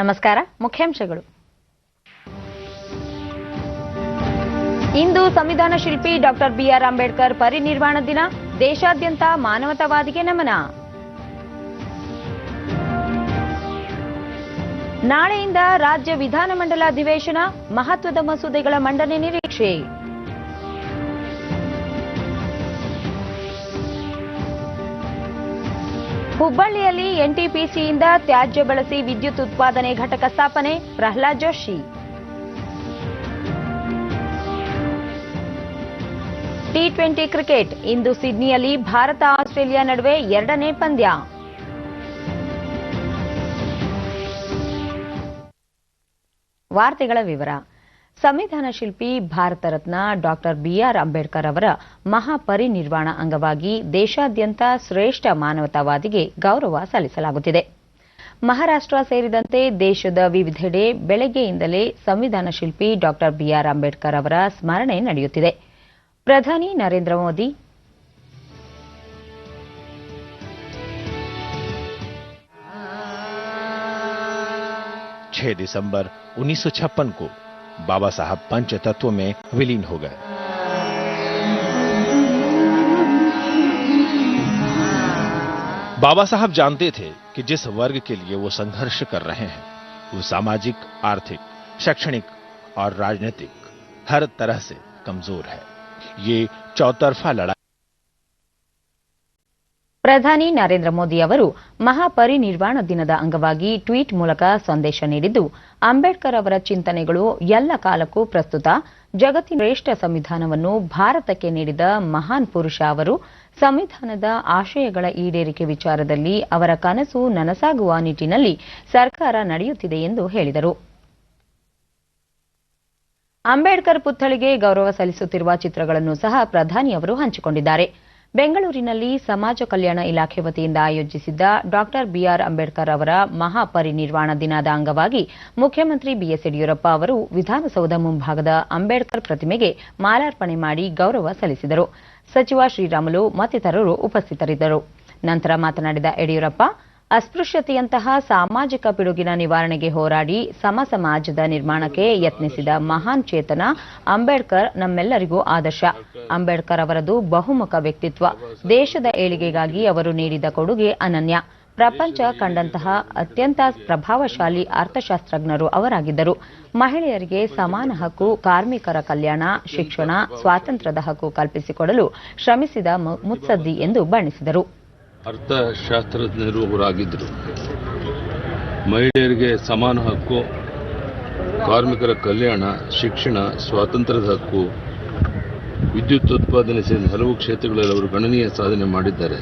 ನಮಸ್ಕಾರ. ಮುಖ್ಯಾಂಶಗಳು. ಇಂದು ಸಂವಿಧಾನ ಶಿಲ್ಪಿ ಡಾಕ್ಟರ್ ಬಿಆರ್ ಅಂಬೇಡ್ಕರ್ ಪರಿನಿರ್ವಾಣ ದಿನ. ದೇಶಾದ್ಯಂತ ಮಾನವತಾವಾದಿಗೆ ನಮನ. ನಾಳೆಯಿಂದ ರಾಜ್ಯ ವಿಧಾನಮಂಡಲ ಅಧಿವೇಶನ. ಮಹತ್ವದ ಮಸೂದೆಗಳ ಮಂಡನೆ ನಿರೀಕ್ಷೆ. ಹುಬ್ಬಳ್ಳಿಯಲ್ಲಿ ಎನ್ಟಿಪಿಸಿಯಿಂದ ತ್ಯಾಜ್ಯ ಬಳಸಿ ವಿದ್ಯುತ್ ಉತ್ಪಾದನೆ ಘಟಕ ಸ್ಥಾಪನೆ. ಪ್ರಹ್ಲಾದ್ ಜೋಶಿ. ಟಿ20 ಕ್ರಿಕೆಟ್. ಇಂದು ಸಿಡ್ನಿಯಲ್ಲಿ ಭಾರತ ಆಸ್ಟ್ರೇಲಿಯಾ ನಡುವೆ ಎರಡನೇ ಪಂದ್ಯ. ವಾರ್ತೆಗಳ ವಿವರ. ಸಂವಿಧಾನ ಶಿಲ್ಪಿ ಭಾರತ ರತ್ನ ಡಾಕ್ಟರ್ ಬಿಆರ್ ಅಂಬೇಡ್ಕರ್ ಅವರ ಮಹಾಪರಿನಿರ್ವಾಣ ಅಂಗವಾಗಿ ದೇಶಾದ್ಯಂತ ಶ್ರೇಷ್ಠ ಮಾನವತಾವಾದಿಗೆ ಗೌರವ ಸಲ್ಲಿಸಲಾಗುತ್ತಿದೆ. ಮಹಾರಾಷ್ಟ್ರ ಸೇರಿದಂತೆ ದೇಶದ ವಿವಿಧೆಡೆ ಬೆಳಗ್ಗೆಯಿಂದಲೇ ಸಂವಿಧಾನ ಶಿಲ್ಪಿ ಡಾಕ್ಟರ್ ಬಿಆರ್ ಅಂಬೇಡ್ಕರ್ ಅವರ ಸ್ಮರಣೆ ನಡೆಯುತ್ತಿದೆ. ಪ್ರಧಾನಿ ನರೇಂದ್ರ ಮೋದಿ 6 दिसंबर 1956 को बाबा साहब पंच तत्व में विलीन हो गए। बाबा साहब जानते थे कि जिस वर्ग के लिए वो संघर्ष कर रहे हैं वो सामाजिक, आर्थिक, शैक्षणिक और राजनीतिक हर तरह से कमजोर है। ये चौतरफा लड़ाई। ಪ್ರಧಾನಿ ನರೇಂದ್ರ ಮೋದಿ ಅವರು ಮಹಾಪರಿನಿರ್ವಾಣ ದಿನದ ಅಂಗವಾಗಿ ಟ್ವೀಟ್ ಮೂಲಕ ಸಂದೇಶ ನೀಡಿದ್ದು, ಅಂಬೇಡ್ಕರ್ ಅವರ ಚಿಂತನೆಗಳು ಎಲ್ಲ ಕಾಲಕ್ಕೂ ಪ್ರಸ್ತುತ. ಜಗತ್ತಿನ ಶ್ರೇಷ್ಠ ಸಂವಿಧಾನವನ್ನು ಭಾರತಕ್ಕೆ ನೀಡಿದ ಮಹಾನ್ ಪುರುಷ ಅವರು. ಸಂವಿಧಾನದ ಆಶಯಗಳ ಈಡೇರಿಕೆ ವಿಚಾರದಲ್ಲಿ ಅವರ ಕನಸು ನನಸಾಗುವ ನಿಟ್ಟಿನಲ್ಲಿ ಸರ್ಕಾರ ನಡೆಯುತ್ತಿದೆ ಎಂದು ಹೇಳಿದರು. ಅಂಬೇಡ್ಕರ್ ಪುತ್ಥಳಿಗೆ ಗೌರವ ಸಲ್ಲಿಸುತ್ತಿರುವ ಚಿತ್ರಗಳನ್ನು ಸಹ ಪ್ರಧಾನಿ ಅವರು ಹಂಚಿಕೊಂಡಿದ್ದಾರೆ. ಬೆಂಗಳೂರಿನಲ್ಲಿ ಸಮಾಜ ಕಲ್ಯಾಣ ಇಲಾಖೆ ವತಿಯಿಂದ ಆಯೋಜಿಸಿದ್ದ ಡಾಕ್ಟರ್ ಬಿಆರ್ ಅಂಬೇಡ್ಕರ್ ಅವರ ಮಹಾಪರಿನಿರ್ವಾಣ ದಿನದ ಅಂಗವಾಗಿ ಮುಖ್ಯಮಂತ್ರಿ ಬಿಎಸ್ ಯಡಿಯೂರಪ್ಪ ಅವರು ವಿಧಾನಸೌಧ ಮುಂಭಾಗದ ಅಂಬೇಡ್ಕರ್ ಪ್ರತಿಮೆಗೆ ಮಾಲಾರ್ಪಣೆ ಮಾಡಿ ಗೌರವ ಸಲ್ಲಿಸಿದರು. ಸಚಿವ ಶ್ರೀರಾಮುಲು ಮತ್ತಿತರರು ಉಪಸ್ಥಿತರಿದ್ದರು. ನಂತರ ಮಾತನಾಡಿದ ಯಡಿಯೂರಪ್ಪ, ಅಸ್ಪೃಶ್ಯತೆಯಂತಹ ಸಾಮಾಜಿಕ ಪಿಡುಗಿನ ನಿವಾರಣೆಗೆ ಹೋರಾಡಿ ಸಮ ಸಮಾಜದ ನಿರ್ಮಾಣಕ್ಕೆ ಯತ್ನಿಸಿದ ಮಹಾನ್ ಚೇತನ ಅಂಬೇಡ್ಕರ್ ನಮ್ಮೆಲ್ಲರಿಗೂ ಆದರ್ಶ. ಅಂಬೇಡ್ಕರ್ ಅವರದು ಬಹುಮುಖ ವ್ಯಕ್ತಿತ್ವ. ದೇಶದ ಏಳಿಗೆಗಾಗಿ ಅವರು ನೀಡಿದ ಕೊಡುಗೆ ಅನನ್ಯ. ಪ್ರಪಂಚ ಕಂಡಂತಹ ಅತ್ಯಂತ ಪ್ರಭಾವಶಾಲಿ ಅರ್ಥಶಾಸ್ತ್ರಜ್ಞರು ಅವರಾಗಿದ್ದರು. ಮಹಿಳೆಯರಿಗೆ ಸಮಾನ ಹಕ್ಕು, ಕಾರ್ಮಿಕರ ಕಲ್ಯಾಣ, ಶಿಕ್ಷಣ, ಸ್ವಾತಂತ್ರ್ಯದ ಹಕ್ಕು ಕಲ್ಪಿಸಿಕೊಡಲು ಶ್ರಮಿಸಿದ ಮುತ್ಸದ್ದಿ ಎಂದು ಬಣ್ಣಿಸಿದರು. ಅರ್ಥಶಾಸ್ತ್ರಜ್ಞರು ಅವರಾಗಿದ್ದರು. ಮಹಿಳೆಯರಿಗೆ ಸಮಾನ ಹಕ್ಕು, ಕಾರ್ಮಿಕರ ಕಲ್ಯಾಣ, ಶಿಕ್ಷಣ, ಸ್ವಾತಂತ್ರ್ಯದ ಹಕ್ಕು, ವಿದ್ಯುತ್ ಉತ್ಪಾದನೆ ಸೇರಿದ ಹಲವು ಕ್ಷೇತ್ರಗಳಲ್ಲಿ ಅವರು ಗಣನೀಯ ಸಾಧನೆ ಮಾಡಿದ್ದಾರೆ.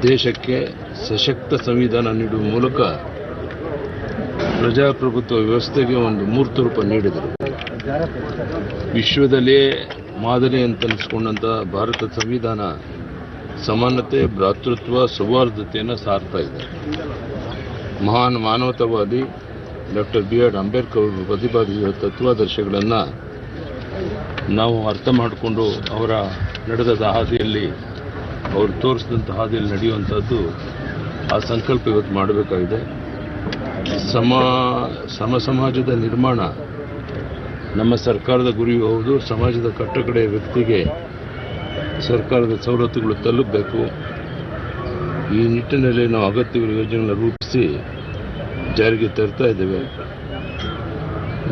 ದೇಶಕ್ಕೆ ಸಶಕ್ತ ಸಂವಿಧಾನ ನೀಡುವ ಮೂಲಕ ಪ್ರಜಾಪ್ರಭುತ್ವ ವ್ಯವಸ್ಥೆಗೆ ಒಂದು ಮೂರ್ತ ರೂಪ ನೀಡಿದರು. ವಿಶ್ವದಲ್ಲಿಯೇ ಮಾದರಿ ಅಂತನಿಸಿಕೊಂಡಂಥ ಭಾರತ ಸಂವಿಧಾನ ಸಮಾನತೆ, ಭ್ರಾತೃತ್ವ, ಸೌಹಾರ್ದತೆಯನ್ನು ಸಾರ್ತಾ ಇದೆ. ಮಹಾನ್ ಮಾನವತಾವಾದಿ ಡಾಕ್ಟರ್ ಬಿಆರ್ ಅಂಬೇಡ್ಕರ್ ಅವರು ಪ್ರತಿಪಾದಿಸಿದ ತತ್ವಾದರ್ಶಗಳನ್ನು ನಾವು ಅರ್ಥ ಮಾಡಿಕೊಂಡು ಅವರ ನಡೆದ ಹಾದಿಯಲ್ಲಿ, ಅವರು ತೋರಿಸಿದಂಥ ಹಾದಿಯಲ್ಲಿ ನಡೆಯುವಂಥದ್ದು ಆ ಸಂಕಲ್ಪ ಇವತ್ತು ಮಾಡಬೇಕಾಗಿದೆ. ಸಮಾಜದ ನಿರ್ಮಾಣ ನಮ್ಮ ಸರ್ಕಾರದ ಗುರಿಯೂ ಹೌದು. ಸಮಾಜದ ಕಟ್ಟಕಡೆಯ ವ್ಯಕ್ತಿಗೆ ಸರ್ಕಾರದ ಸವಲತ್ತುಗಳು ತಲುಪಬೇಕು. ಈ ನಿಟ್ಟಿನಲ್ಲಿ ನಾವು ಅಗತ್ಯವಿರುವ ಯೋಜನೆಗಳನ್ನು ರೂಪಿಸಿ ಜಾರಿಗೆ ತರ್ತಾ ಇದ್ದೇವೆ.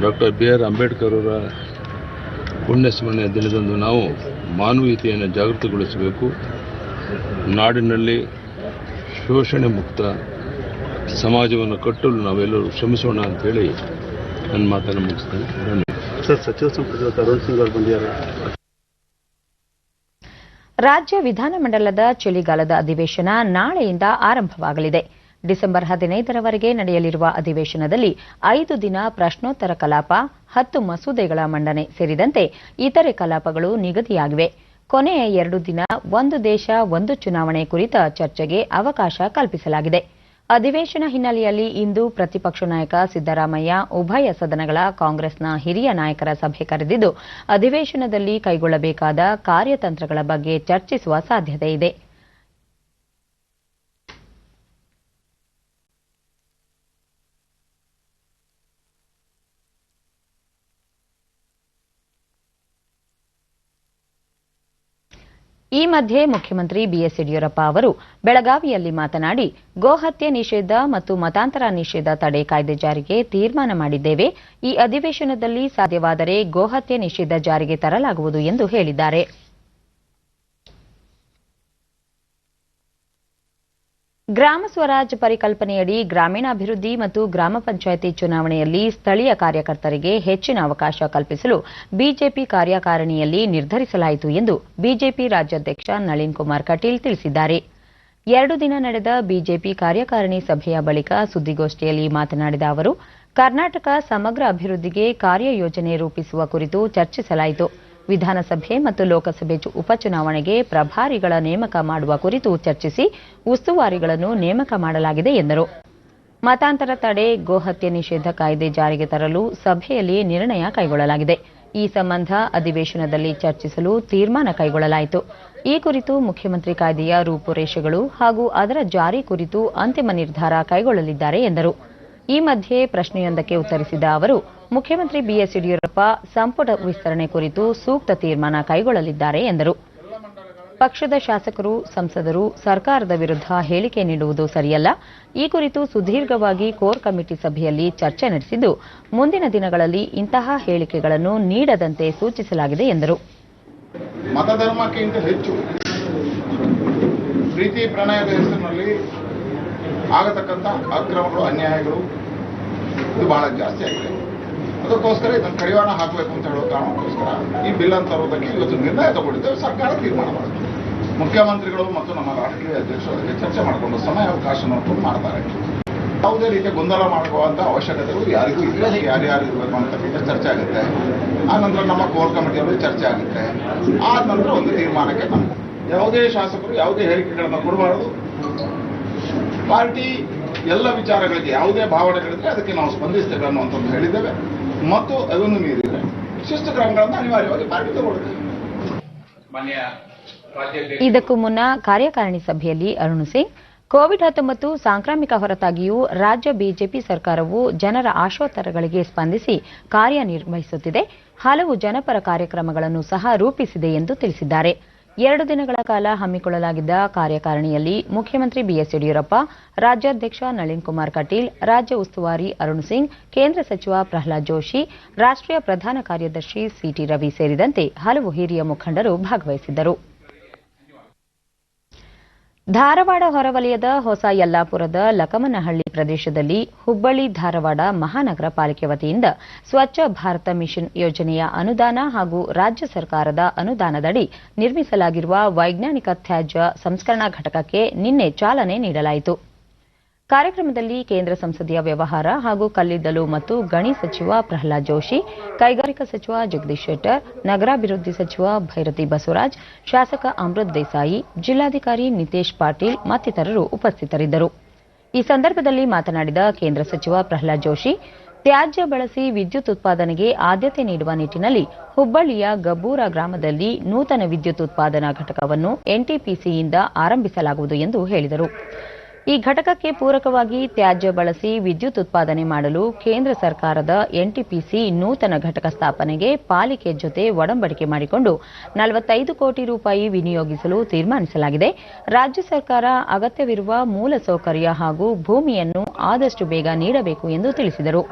ಡಾಕ್ಟರ್ ಬಿಆರ್ ಅಂಬೇಡ್ಕರ್ ಅವರ ಪುಣ್ಯಸ್ಮರಣೆಯ ದಿನದಂದು ನಾವು ಮಾನವೀಯತೆಯನ್ನು ಜಾಗೃತಗೊಳಿಸಬೇಕು. ನಾಡಿನಲ್ಲಿ ಶೋಷಣೆ ಮುಕ್ತ ಸಮಾಜವನ್ನು ಕಟ್ಟಲು ನಾವೆಲ್ಲರೂ ಶ್ರಮಿಸೋಣ ಅಂತೇಳಿ ನನ್ನ ಮಾತನ್ನು ಮುಗಿಸ್ತೇನೆ. ಧನ್ಯವಾದ. ಸರ್, ಸಚಿವ ಸಂಪುಟದ ಅರುಣ್ ಸಿಂಗ್ ಅವರು ಬಂದಿದ್ದಾರೆ. ರಾಜ್ಯ ವಿಧಾನಮಂಡಲದ ಚಳಿಗಾಲದ ಅಧಿವೇಶನ ನಾಳೆಯಿಂದ ಆರಂಭವಾಗಲಿದೆ. ಡಿಸೆಂಬರ್ 15ರವರೆಗೆ ನಡೆಯಲಿರುವ ಅಧಿವೇಶನದಲ್ಲಿ 5 ದಿನ ಪ್ರಶ್ನೋತ್ತರ ಕಲಾಪ, 10 ಮಸೂದೆಗಳ ಮಂಡನೆ ಸೇರಿದಂತೆ ಇತರೆ ಕಲಾಪಗಳು ನಿಗದಿಯಾಗಿವೆ. ಕೊನೆಯ 2 ದಿನ ಒಂದು ದೇಶ ಒಂದು ಚುನಾವಣೆ ಕುರಿತ ಚರ್ಚೆಗೆ ಅವಕಾಶ ಕಲ್ಪಿಸಲಾಗಿದೆ. ಅಧಿವೇಶನ ಹಿನ್ನೆಲೆಯಲ್ಲಿ ಇಂದು ಪ್ರತಿಪಕ್ಷ ನಾಯಕ ಸಿದ್ದರಾಮಯ್ಯ ಉಭಯ ಸದನಗಳ ಕಾಂಗ್ರೆಸ್ನ ಹಿರಿಯ ನಾಯಕರ ಸಭೆ ಕರೆದಿದ್ದು, ಅಧಿವೇಶನದಲ್ಲಿ ಕೈಗೊಳ್ಳಬೇಕಾದ ಕಾರ್ಯತಂತ್ರಗಳ ಬಗ್ಗೆ ಚರ್ಚಿಸುವ ಸಾಧ್ಯತೆ ಇದೆ. ಈ ಮಧ್ಯೆ ಮುಖ್ಯಮಂತ್ರಿ ಬಿಎಸ್ ಯಡಿಯೂರಪ್ಪ ಅವರು ಬೆಳಗಾವಿಯಲ್ಲಿ ಮಾತನಾಡಿ ಗೋಹತ್ಯೆ ನಿಷೇಧ ಮತ್ತು ಮತಾಂತರ ನಿಷೇಧ ತಡೆ ಕಾಯ್ದೆ ಜಾರಿಗೆ ತೀರ್ಮಾನ ಮಾಡಿದ್ದೇವೆ. ಈ ಅಧಿವೇಶನದಲ್ಲಿ ಸಾಧ್ಯವಾದರೆ ಗೋಹತ್ಯೆ ನಿಷೇಧ ಜಾರಿಗೆ ತರಲಾಗುವುದು ಎಂದು ಹೇಳಿದ್ದಾರೆ. ಗ್ರಾಮ ಸ್ವರಾಜ್ ಪರಿಕಲ್ಪನೆಯಡಿ ಗ್ರಾಮೀಣಾಭಿವೃದ್ಧಿ ಮತ್ತು ಗ್ರಾಮ ಪಂಚಾಯಿತಿ ಚುನಾವಣೆಯಲ್ಲಿ ಸ್ಥಳೀಯ ಕಾರ್ಯಕರ್ತರಿಗೆ ಹೆಚ್ಚಿನ ಅವಕಾಶ ಕಲ್ಪಿಸಲು ಬಿಜೆಪಿ ಕಾರ್ಯಕಾರಿಣಿಯಲ್ಲಿ ನಿರ್ಧರಿಸಲಾಯಿತು ಎಂದು ಬಿಜೆಪಿ ರಾಜ್ಯಾಧ್ಯಕ್ಷ ನಳಿನ್ ಕುಮಾರ್ ಕಟೀಲ್ ತಿಳಿಸಿದ್ದಾರೆ. 2 ದಿನ ನಡೆದ ಬಿಜೆಪಿ ಕಾರ್ಯಕಾರಿಣಿ ಸಭೆಯ ಬಳಿಕ ಸುದ್ದಿಗೋಷ್ಠಿಯಲ್ಲಿ ಮಾತನಾಡಿದ ಅವರು, ಕರ್ನಾಟಕ ಸಮಗ್ರ ಅಭಿವೃದ್ಧಿಗೆ ಕಾರ್ಯಯೋಜನೆ ರೂಪಿಸುವ ಕುರಿತು ಚರ್ಚಿಸಲಾಯಿತು. ವಿಧಾನಸಭೆ ಮತ್ತು ಲೋಕಸಭೆ ಉಪಚುನಾವಣೆಗೆ ಪ್ರಭಾರಿಗಳ ನೇಮಕ ಮಾಡುವ ಕುರಿತು ಚರ್ಚಿಸಿ ಉಸ್ತುವಾರಿಗಳನ್ನು ನೇಮಕ ಮಾಡಲಾಗಿದೆ ಎಂದರು. ಮತಾಂತರ ತಡೆ, ಗೋಹತ್ಯೆ ನಿಷೇಧ ಕಾಯ್ದೆ ಜಾರಿಗೆ ತರಲು ಸಭೆಯಲ್ಲಿ ನಿರ್ಣಯ ಕೈಗೊಳ್ಳಲಾಗಿದೆ. ಈ ಸಂಬಂಧ ಅಧಿವೇಶನದಲ್ಲಿ ಚರ್ಚಿಸಲು ತೀರ್ಮಾನ ಕೈಗೊಳ್ಳಲಾಯಿತು. ಈ ಕುರಿತು ಮುಖ್ಯಮಂತ್ರಿ ಕಾಯ್ದೆಯ ರೂಪುರೇಷೆಗಳು ಹಾಗೂ ಅದರ ಜಾರಿ ಕುರಿತು ಅಂತಿಮ ನಿರ್ಧಾರ ಕೈಗೊಳ್ಳಲಿದ್ದಾರೆ ಎಂದರು. ಈ ಮಧ್ಯೆ ಪ್ರಶ್ನೆಯೊಂದಕ್ಕೆ ಉತ್ತರಿಸಿದ ಅವರು, ಮುಖ್ಯಮಂತ್ರಿ ಬಿಎಸ್ ಯಡಿಯೂರಪ್ಪ ಸಂಪುಟ ವಿಸ್ತರಣೆ ಕುರಿತು ಸೂಕ್ತ ತೀರ್ಮಾನ ಕೈಗೊಳ್ಳಲಿದ್ದಾರೆ ಎಂದರು. ಪಕ್ಷದ ಶಾಸಕರು, ಸಂಸದರು ಸರ್ಕಾರದ ವಿರುದ್ಧ ಹೇಳಿಕೆ ನೀಡುವುದು ಸರಿಯಲ್ಲ. ಈ ಕುರಿತು ಸುದೀರ್ಘವಾಗಿ ಕೋರ್ ಕಮಿಟಿ ಸಭೆಯಲ್ಲಿ ಚರ್ಚೆ ನಡೆಸಿದ್ದು, ಮುಂದಿನ ದಿನಗಳಲ್ಲಿ ಇಂತಹ ಹೇಳಿಕೆಗಳನ್ನು ನೀಡದಂತೆ ಸೂಚಿಸಲಾಗಿದೆ ಎಂದರು. ಮತಧರ್ಮಕ್ಕಿಂತ ಹೆಚ್ಚು ಪ್ರೀತಿ ಪ್ರಣಯದ ಹೆಸರಿನಲ್ಲಿ ಆಗತಕ್ಕಂಥ ಅಕ್ರಮಗಳು, ಅನ್ಯಾಯಗಳು ಇದು ಬಹಳ ಜಾಸ್ತಿ ಆಗಿದೆ. ಅದಕ್ಕೋಸ್ಕರ ಇದನ್ನು ಕಡಿವಾಣ ಹಾಕಬೇಕು ಅಂತ ಹೇಳೋ ಕಾರಣಕ್ಕೋಸ್ಕರ ಈ ಬಿಲ್ ಅಂತ ತರೋದಕ್ಕೆ ಇವತ್ತು ನಿರ್ಣಯ ತಗೊಂಡಿದ್ದೇವೆ. ಸರ್ಕಾರ ತೀರ್ಮಾನ ಮಾಡುತ್ತೆ. ಮುಖ್ಯಮಂತ್ರಿಗಳು ಮತ್ತು ನಮ್ಮ ರಾಷ್ಟ್ರೀಯ ಅಧ್ಯಕ್ಷರು ಅದಕ್ಕೆ ಚರ್ಚೆ ಮಾಡಿಕೊಂಡು ಸಮಯಾವಕಾಶ ನೋಡಿಕೊಂಡು ಮಾಡ್ತಾರೆ. ಯಾವುದೇ ರೀತಿಯ ಗೊಂದಲ ಮಾಡುವಂಥ ಅವಶ್ಯಕತೆಗಳು ಯಾರಿಗೂ ಇಲ್ಲ. ಯಾರ್ಯಾರು ಇರಬೇಕು ಅಂತ ಚರ್ಚೆ ಆಗುತ್ತೆ. ಆ ನಂತರ ನಮ್ಮ ಕೋರ್ ಕಮಿಟಿಯಲ್ಲಿ ಚರ್ಚೆ ಆಗುತ್ತೆ. ಆದ ನಂತರ ಒಂದು ತೀರ್ಮಾನಕ್ಕೆ ನಮ್ಗೆ ಯಾವುದೇ ಶಾಸಕರು ಯಾವುದೇ ಹೇಳಿಕೆಗಳನ್ನು ಕೊಡಬಾರದು. ಪಾರ್ಟಿ ಎಲ್ಲ ವಿಚಾರಗಳಿಗೆ ಯಾವುದೇ ಭಾವನೆಗಳಿದ್ರೆ ಅದಕ್ಕೆ ನಾವು ಸ್ಪಂದಿಸ್ತೇವೆ ಅನ್ನುವಂಥದ್ದು ಹೇಳಿದ್ದೇವೆ. ಮತ್ತು ಅದನ್ನು ಮೀರಿದರೆ ಶಿಸ್ತು ಕ್ರಮಗಳನ್ನು ಅನಿವಾರ್ಯವಾಗಿ ಪಾರ್ಟಿ ತಗೊಳ್ಳುತ್ತೆ. ಇದಕ್ಕೂ ಮುನ್ನ ಕಾರ್ಯಕಾರಿಣಿ ಸಭೆಯಲ್ಲಿ ಅರುಣ್ ಸಿಂಗ್, ಕೋವಿಡ್-19 ಸಾಂಕ್ರಾಮಿಕ ಹೊರತಾಗಿಯೂ ರಾಜ್ಯ ಬಿಜೆಪಿ ಸರ್ಕಾರವು ಜನರ ಆಶೋತ್ತರಗಳಿಗೆ ಸ್ಪಂದಿಸಿ ಕಾರ್ಯನಿರ್ವಹಿಸುತ್ತಿದೆ. ಹಲವು ಜನಪರ ಕಾರ್ಯಕ್ರಮಗಳನ್ನು ಸಹ ರೂಪಿಸಿದೆ ಎಂದು ತಿಳಿಸಿದ್ದಾರೆ. 2 ದಿನಗಳ ಕಾಲ ಹಮ್ಮಿಕೊಳ್ಳಲಾಗಿದ್ದ ಕಾರ್ಯಕಾರಿಣಿಯಲ್ಲಿ ಮುಖ್ಯಮಂತ್ರಿ ಬಿಎಸ್ ಯಡಿಯೂರಪ್ಪ, ರಾಜ್ಯಾಧ್ಯಕ್ಷ ನಳಿನ್ ಕುಮಾರ್ ಕಟೀಲ್, ರಾಜ್ಯ ಉಸ್ತುವಾರಿ ಅರುಣ್ ಸಿಂಗ್, ಕೇಂದ್ರ ಸಚಿವ ಪ್ರಹ್ಲಾದ್ ಜೋಶಿ, ರಾಷ್ಟ್ರೀಯ ಪ್ರಧಾನ ಕಾರ್ಯದರ್ಶಿ ಸಿಟಿ ರವಿ ಸೇರಿದಂತೆ ಹಲವು ಹಿರಿಯ ಮುಖಂಡರು ಭಾಗವಹಿಸಿದ್ದರು. ಧಾರವಾಡ ಹೊರವಲಯದ ಹೊಸ ಯಲ್ಲಾಪುರದ ಲಕಮನಹಳ್ಳಿ ಪ್ರದೇಶದಲ್ಲಿ ಹುಬ್ಬಳ್ಳಿ ಧಾರವಾಡ ಮಹಾನಗರ ಪಾಲಿಕೆ ವತಿಯಿಂದ ಸ್ವಚ್ಛ ಭಾರತ ಮಿಷನ್ ಯೋಜನೆಯ ಅನುದಾನ ಹಾಗೂ ರಾಜ್ಯ ಸರ್ಕಾರದ ಅನುದಾನದಡಿ ನಿರ್ಮಿಸಲಾಗಿರುವ ವೈಜ್ಞಾನಿಕ ತ್ಯಾಜ್ಯ ಸಂಸ್ಕರಣಾ ಘಟಕಕ್ಕೆ ನಿನ್ನೆ ಚಾಲನೆ ನೀಡಲಾಯಿತು. ಕಾರ್ಯಕ್ರಮದಲ್ಲಿ ಕೇಂದ್ರ ಸಂಸದೀಯ ವ್ಯವಹಾರ ಹಾಗೂ ಕಲ್ಲಿದ್ದಲು ಮತ್ತು ಗಣಿ ಸಚಿವ ಪ್ರಹ್ಲಾದ್ ಜೋಶಿ, ಕೈಗಾರಿಕಾ ಸಚಿವ ಜಗದೀಶ್ ಶೆಟ್ಟರ್, ನಗರಾಭಿವೃದ್ಧಿ ಸಚಿವ ಭೈರತಿ ಬಸವರಾಜ್, ಶಾಸಕ ಅಮೃತ್ ದೇಸಾಯಿ, ಜಿಲ್ಲಾಧಿಕಾರಿ ನಿತೇಶ್ ಪಾಟೀಲ್ ಮತ್ತಿತರರು ಉಪಸ್ಥಿತರಿದ್ದರು. ಈ ಸಂದರ್ಭದಲ್ಲಿ ಮಾತನಾಡಿದ ಕೇಂದ್ರ ಸಚಿವ ಪ್ರಹ್ಲಾದ್ ಜೋಶಿ, ತ್ಯಾಜ್ಯ ಬಳಸಿ ವಿದ್ಯುತ್ ಉತ್ಪಾದನೆಗೆ ಆದ್ಯತೆ ನೀಡುವ ನಿಟ್ಟಿನಲ್ಲಿ ಹುಬ್ಬಳ್ಳಿಯ ಗಬ್ಬೂರ ಗ್ರಾಮದಲ್ಲಿ ನೂತನ ವಿದ್ಯುತ್ ಉತ್ಪಾದನಾ ಘಟಕವನ್ನು ಎನ್ಟಿಪಿಸಿಯಿಂದ ಆರಂಭಿಸಲಾಗುವುದು ಎಂದು ಹೇಳಿದರು. ಈ ಘಟಕಕ್ಕೆ ಪೂರಕವಾಗಿ ತ್ಯಾಜ್ಯ ಬಳಸಿ ವಿದ್ಯುತ್ ಉತ್ಪಾದನೆ ಮಾಡಲು ಕೇಂದ್ರ ಸರ್ಕಾರದ ಎನ್ಟಿಪಿಸಿ ನೂತನ ಘಟಕ ಸ್ಥಾಪನೆಗೆ ಪಾಲಿಕೆ ಜೊತೆ ಒಡಂಬಡಿಕೆ ಮಾಡಿಕೊಂಡು 45 ಕೋಟಿ ರೂಪಾಯಿ ವಿನಿಯೋಗಿಸಲು ತೀರ್ಮಾನಿಸಲಾಗಿದೆ. ರಾಜ್ಯ ಸರ್ಕಾರ ಅಗತ್ಯವಿರುವ ಮೂಲಸೌಕರ್ಯ ಹಾಗೂ ಭೂಮಿಯನ್ನು ಆದಷ್ಟು ಬೇಗ ನೀಡಬೇಕು ಎಂದು ತಿಳಿಸಿದರು.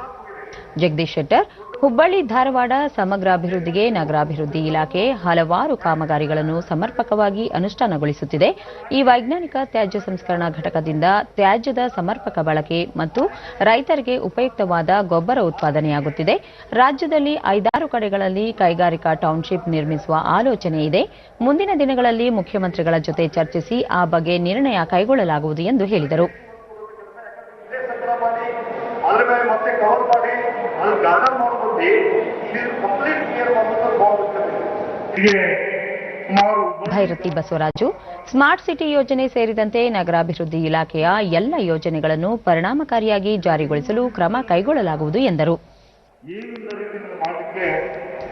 ಜಗದೀಶ್ ಶೆಟ್ಟರ್, ಹುಬ್ಬಳ್ಳಿ ಧಾರವಾಡ ಸಮಗ್ರ ಅಭಿವೃದ್ಧಿಗೆ ನಗರಾಭಿವೃದ್ಧಿ ಇಲಾಖೆ ಹಲವಾರು ಕಾಮಗಾರಿಗಳನ್ನು ಸಮರ್ಪಕವಾಗಿ ಅನುಷ್ಠಾನಗೊಳಿಸುತ್ತಿದೆ. ಈ ವೈಜ್ಞಾನಿಕ ತ್ಯಾಜ್ಯ ಸಂಸ್ಕರಣಾ ಘಟಕದಿಂದ ತ್ಯಾಜ್ಯದ ಸಮರ್ಪಕ ಬಳಕೆ ಮತ್ತು ರೈತರಿಗೆ ಉಪಯುಕ್ತವಾದ ಗೊಬ್ಬರ ಉತ್ಪಾದನೆಯಾಗುತ್ತಿದೆ. ರಾಜ್ಯದಲ್ಲಿ 5-6 ಕಡೆಗಳಲ್ಲಿ ಕೈಗಾರಿಕಾ ಟೌನ್ಶಿಪ್ ನಿರ್ಮಿಸುವ ಆಲೋಚನೆ ಇದೆ. ಮುಂದಿನ ದಿನಗಳಲ್ಲಿ ಮುಖ್ಯಮಂತ್ರಿಗಳ ಜೊತೆ ಚರ್ಚಿಸಿ ಆ ಬಗ್ಗೆ ನಿರ್ಣಯ ಕೈಗೊಳ್ಳಲಾಗುವುದು ಎಂದು ಹೇಳಿದರು. ಭೈರತಿ ಬಸವರಾಜು, ಸ್ಮಾರ್ಟ್ ಸಿಟಿ ಯೋಜನೆ ಸೇರಿದಂತೆ ನಗರಾಭಿವೃದ್ಧಿ ಇಲಾಖೆಯ ಎಲ್ಲ ಯೋಜನೆಗಳನ್ನು ಪರಿಣಾಮಕಾರಿಯಾಗಿ ಜಾರಿಗೊಳಿಸಲು ಕ್ರಮ ಕೈಗೊಳ್ಳಲಾಗುವುದು ಎಂದರು.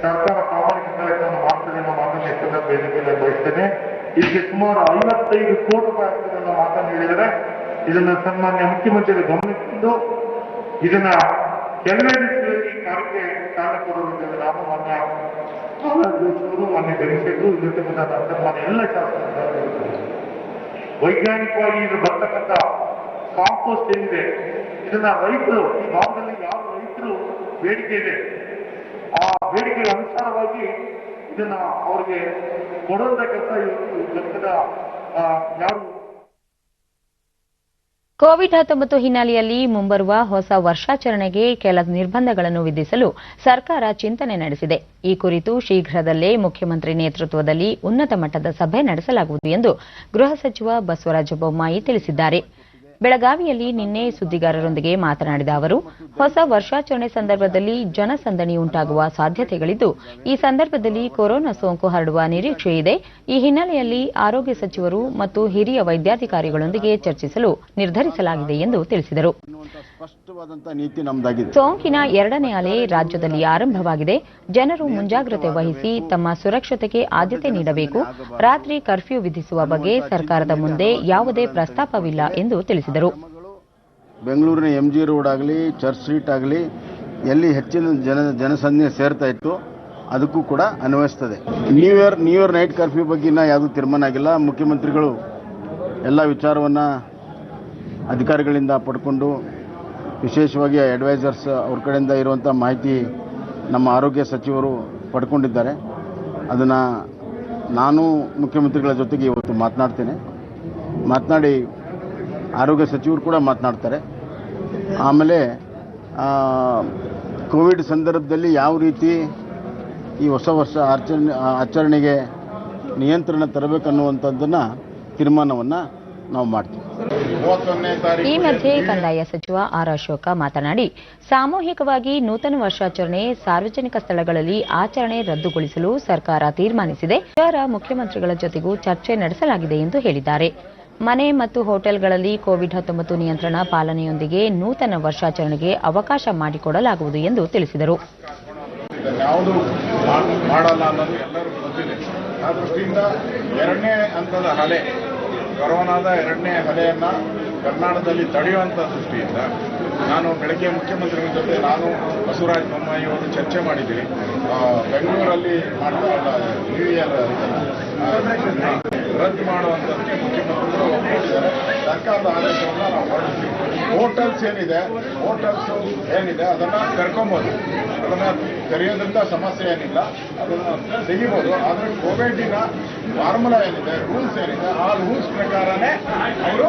ಸರ್ಕಾರ ಪ್ರಾಮಾಣಿಕ ಪ್ರಯತ್ನ ಮಾಡ್ತದೆ ಅನ್ನೋ ಮಾತನ್ನು ಹೆಚ್ಚಿನ ವೇದಿಕೆಯಲ್ಲಿ ಬಯಸ್ತೇನೆ. ಇದಕ್ಕೆ ಸುಮಾರು 55 ಕೋಟಿ ರೂಪಾಯಿ ಆಗ್ತದೆ ಅನ್ನೋ ಮಾತನ್ನು ಹೇಳಿದರೆ ಇದನ್ನು ಸನ್ಮಾನ್ಯ ಮುಖ್ಯಮಂತ್ರಿಗಳು ಗಮನಿಸಿದ್ದು ಇದನ್ನ ಕೆಲವೇ ರೀತಿಯಲ್ಲಿ ಜಾರಿಗೆ ಚಾಲನೆ ಕೊಡಲಿದ್ದೇವೆ. ನಾನು ಮಾನ್ಯ ಜೋಶಿಯವರು, ಮಾನ್ಯ ಗಣೇಶರು, ಇಲ್ಲಿರ್ತಕ್ಕಂಥ ಮಾನ್ಯ ಎಲ್ಲ ಶಾಸಕರು ವೈಜ್ಞಾನಿಕವಾಗಿ ಇದು ಬರ್ತಕ್ಕಂಥ ಕಾಂಪೋಸ್ಟ್ ಏನಿದೆ ಇದನ್ನ ರೈತರು, ಈ ಭಾಗದಲ್ಲಿ ಯಾವ ರೈತರು ಬೇಡಿಕೆ ಇದೆ ಆ ಬೇಡಿಕೆಗೆ ಅನುಸಾರವಾಗಿ ಇದನ್ನ ಅವರಿಗೆ ಕೊಡುವಂತ ಕೆಲಸ ಇವತ್ತು ಜನಪದ ಯಾರು ಕೋವಿಡ್-19 ಹಿನ್ನೆಲೆಯಲ್ಲಿ ಮುಂಬರುವ ಹೊಸ ವರ್ಷಾಚರಣೆಗೆ ಕೆಲ ನಿರ್ಬಂಧಗಳನ್ನು ವಿಧಿಸಲು ಸರ್ಕಾರ ಚಿಂತನೆ ನಡೆಸಿದೆ. ಈ ಕುರಿತು ಶೀಘ್ರದಲ್ಲೇ ಮುಖ್ಯಮಂತ್ರಿ ನೇತೃತ್ವದಲ್ಲಿ ಉನ್ನತ ಮಟ್ಟದ ಸಭೆ ನಡೆಸಲಾಗುವುದು ಎಂದು ಗೃಹ ಸಚಿವ ಬಸವರಾಜ ಬೊಮ್ಮಾಯಿ ತಿಳಿಸಿದ್ದಾರೆ. ಬೆಳಗಾವಿಯಲ್ಲಿ ನಿನ್ನೆ ಸುದ್ದಿಗಾರರೊಂದಿಗೆ ಮಾತನಾಡಿದ ಅವರು, ಹೊಸ ವರ್ಷಾಚರಣೆ ಸಂದರ್ಭದಲ್ಲಿ ಜನಸಂದಣಿ ಉಂಟಾಗುವ ಸಾಧ್ಯತೆಗಳಿದ್ದು, ಈ ಸಂದರ್ಭದಲ್ಲಿ ಕೊರೋನಾ ಸೋಂಕು ಹರಡುವ ನಿರೀಕ್ಷೆ ಇದೆ. ಈ ಹಿನ್ನೆಲೆಯಲ್ಲಿ ಆರೋಗ್ಯ ಸಚಿವರು ಮತ್ತು ಹಿರಿಯ ವೈದ್ಯಾಧಿಕಾರಿಗಳೊಂದಿಗೆ ಚರ್ಚಿಸಲು ನಿರ್ಧರಿಸಲಾಗಿದೆ ಎಂದು ತಿಳಿಸಿದರು. ಸೋಂಕಿನ ಎರಡನೇ ಅಲೆ ರಾಜ್ಯದಲ್ಲಿ ಆರಂಭವಾಗಿದೆ. ಜನರು ಮುಂಜಾಗ್ರತೆ ವಹಿಸಿ ತಮ್ಮ ಸುರಕ್ಷತೆಗೆ ಆದ್ಯತೆ ನೀಡಬೇಕು. ರಾತ್ರಿ ಕರ್ಫ್ಯೂ ವಿಧಿಸುವ ಬಗ್ಗೆ ಸರ್ಕಾರದ ಮುಂದೆ ಯಾವುದೇ ಪ್ರಸ್ತಾಪವಿಲ್ಲ ಎಂದು ತಿಳಿಸಿದರು. ಬೆಂಗಳೂರಿನ MG ರೋಡ್ ಆಗಲಿ, ಚರ್ಚ್ ಸ್ಟ್ರೀಟ್ ಆಗಲಿ, ಎಲ್ಲಿ ಹೆಚ್ಚಿನ ಜನಸಂಖ್ಯೆ ಸೇರ್ತಾ ಇತ್ತು ಅದಕ್ಕೂ ಕೂಡ ಅನ್ವಯಿಸ್ತದೆ. ನ್ಯೂ ಇಯರ್ ನೈಟ್ ಕರ್ಫ್ಯೂ ಬಗ್ಗೆ ಇನ್ನೂ ಯಾವುದೂ ತೀರ್ಮಾನ ಆಗಿಲ್ಲ. ಮುಖ್ಯಮಂತ್ರಿಗಳು ಎಲ್ಲ ವಿಚಾರವನ್ನು ಅಧಿಕಾರಿಗಳಿಂದ ಪಡ್ಕೊಂಡು, ವಿಶೇಷವಾಗಿ ಅಡ್ವೈಸರ್ಸ್ ಅವ್ರ ಕಡೆಯಿಂದ ಇರುವಂಥ ಮಾಹಿತಿ ನಮ್ಮ ಆರೋಗ್ಯ ಸಚಿವರು ಪಡ್ಕೊಂಡಿದ್ದಾರೆ. ಅದನ್ನು ನಾನು ಮುಖ್ಯಮಂತ್ರಿಗಳ ಜೊತೆಗೆ ಇವತ್ತು ಮಾತನಾಡಿ ಆರೋಗ್ಯ ಸಚಿವರು ಕೂಡ ಮಾತನಾಡ್ತಾರೆ. ಆಮೇಲೆ ಕೋವಿಡ್ ಸಂದರ್ಭದಲ್ಲಿ ಯಾವ ರೀತಿ ಈ ಹೊಸ ವರ್ಷ ಆಚರಣೆಗೆ ನಿಯಂತ್ರಣ ತರಬೇಕನ್ನುವಂಥದ್ದನ್ನು ತೀರ್ಮಾನವನ್ನು ನಾವು ಮಾಡ್ತೀವಿ. ಈ ಮಧ್ಯೆ ಕಂದಾಯ ಸಚಿವ ಆರ್ ಅಶೋಕ ಮಾತನಾಡಿ, ಸಾಮೂಹಿಕವಾಗಿ ನೂತನ ವರ್ಷಾಚರಣೆ ಸಾರ್ವಜನಿಕ ಸ್ಥಳಗಳಲ್ಲಿ ಆಚರಣೆ ರದ್ದುಗೊಳಿಸಲು ಸರ್ಕಾರ ತೀರ್ಮಾನಿಸಿದೆ. ಮುಖ್ಯಮಂತ್ರಿಗಳ ಜೊತೆಗೂ ಚರ್ಚೆ ನಡೆಸಲಾಗಿದೆ ಎಂದು ಹೇಳಿದ್ದಾರೆ. ಮನೆ ಮತ್ತು ಹೋಟೆಲ್ಗಳಲ್ಲಿ ಕೋವಿಡ್-19 ನಿಯಂತ್ರಣ ಪಾಲನೆಯೊಂದಿಗೆ ನೂತನ ವರ್ಷಾಚರಣೆಗೆ ಅವಕಾಶ ಮಾಡಿಕೊಡಲಾಗುವುದು ಎಂದು ತಿಳಿಸಿದರು. ಯಾವುದು ಮಾಡಲ್ಲ ಅನ್ನೋದು ಎಲ್ಲರಿಗೂ ಗೊತ್ತಿದೆ. ಆ ದೃಷ್ಟಿಯಿಂದ ಎರಡನೇ ಹಂತದ ಅಲೆ, ಕೊರೋನಾದ ಎರಡನೇ ಅಲೆಯನ್ನು ಕರ್ನಾಟಕದಲ್ಲಿ ತಡೆಯುವಂಥ ದೃಷ್ಟಿಯಿಂದ ನಾನು ಬೆಳಗ್ಗೆ ಮುಖ್ಯಮಂತ್ರಿಗಳ ಜೊತೆ ನಾನು ಬಸವರಾಜ ಬೊಮ್ಮಾಯಿ ಅವರು ಚರ್ಚೆ ಮಾಡಿದ್ದೀವಿ. ಬೆಂಗಳೂರಲ್ಲಿ ಮಾಡ್ತಾ ಇಲ್ಲ ನ್ಯೂ ಇಯರ್ ರದ್ದು ಮಾಡುವಂಥದ್ದಕ್ಕೆ ಮುಖ್ಯಮಂತ್ರಿಗಳು ಒಪ್ಪಿಕೊಂಡಿದ್ದಾರೆ. ಸರ್ಕಾರದ ಆದೇಶವನ್ನು ನಾವು ಹೊರಡಿಸ್ತೀವಿ. ಹೋಟೆಲ್ಸ್ ಏನಿದೆ ಅದನ್ನು ಕರ್ಕೊಬೋದು, ಅದನ್ನು ತೆರೆಯೋದ್ರಿಂದ ಸಮಸ್ಯೆ ಏನಿಲ್ಲ, ಅದನ್ನು ತೆಗಿಬೋದು. ಆದರೆ ಕೋವಿಡಿನ ಫಾರ್ಮುಲಾ ಏನಿದೆ, ರೂಲ್ಸ್ ಏನಿದೆ, ಆ ರೂಲ್ಸ್ ಪ್ರಕಾರನೇ ಅವರು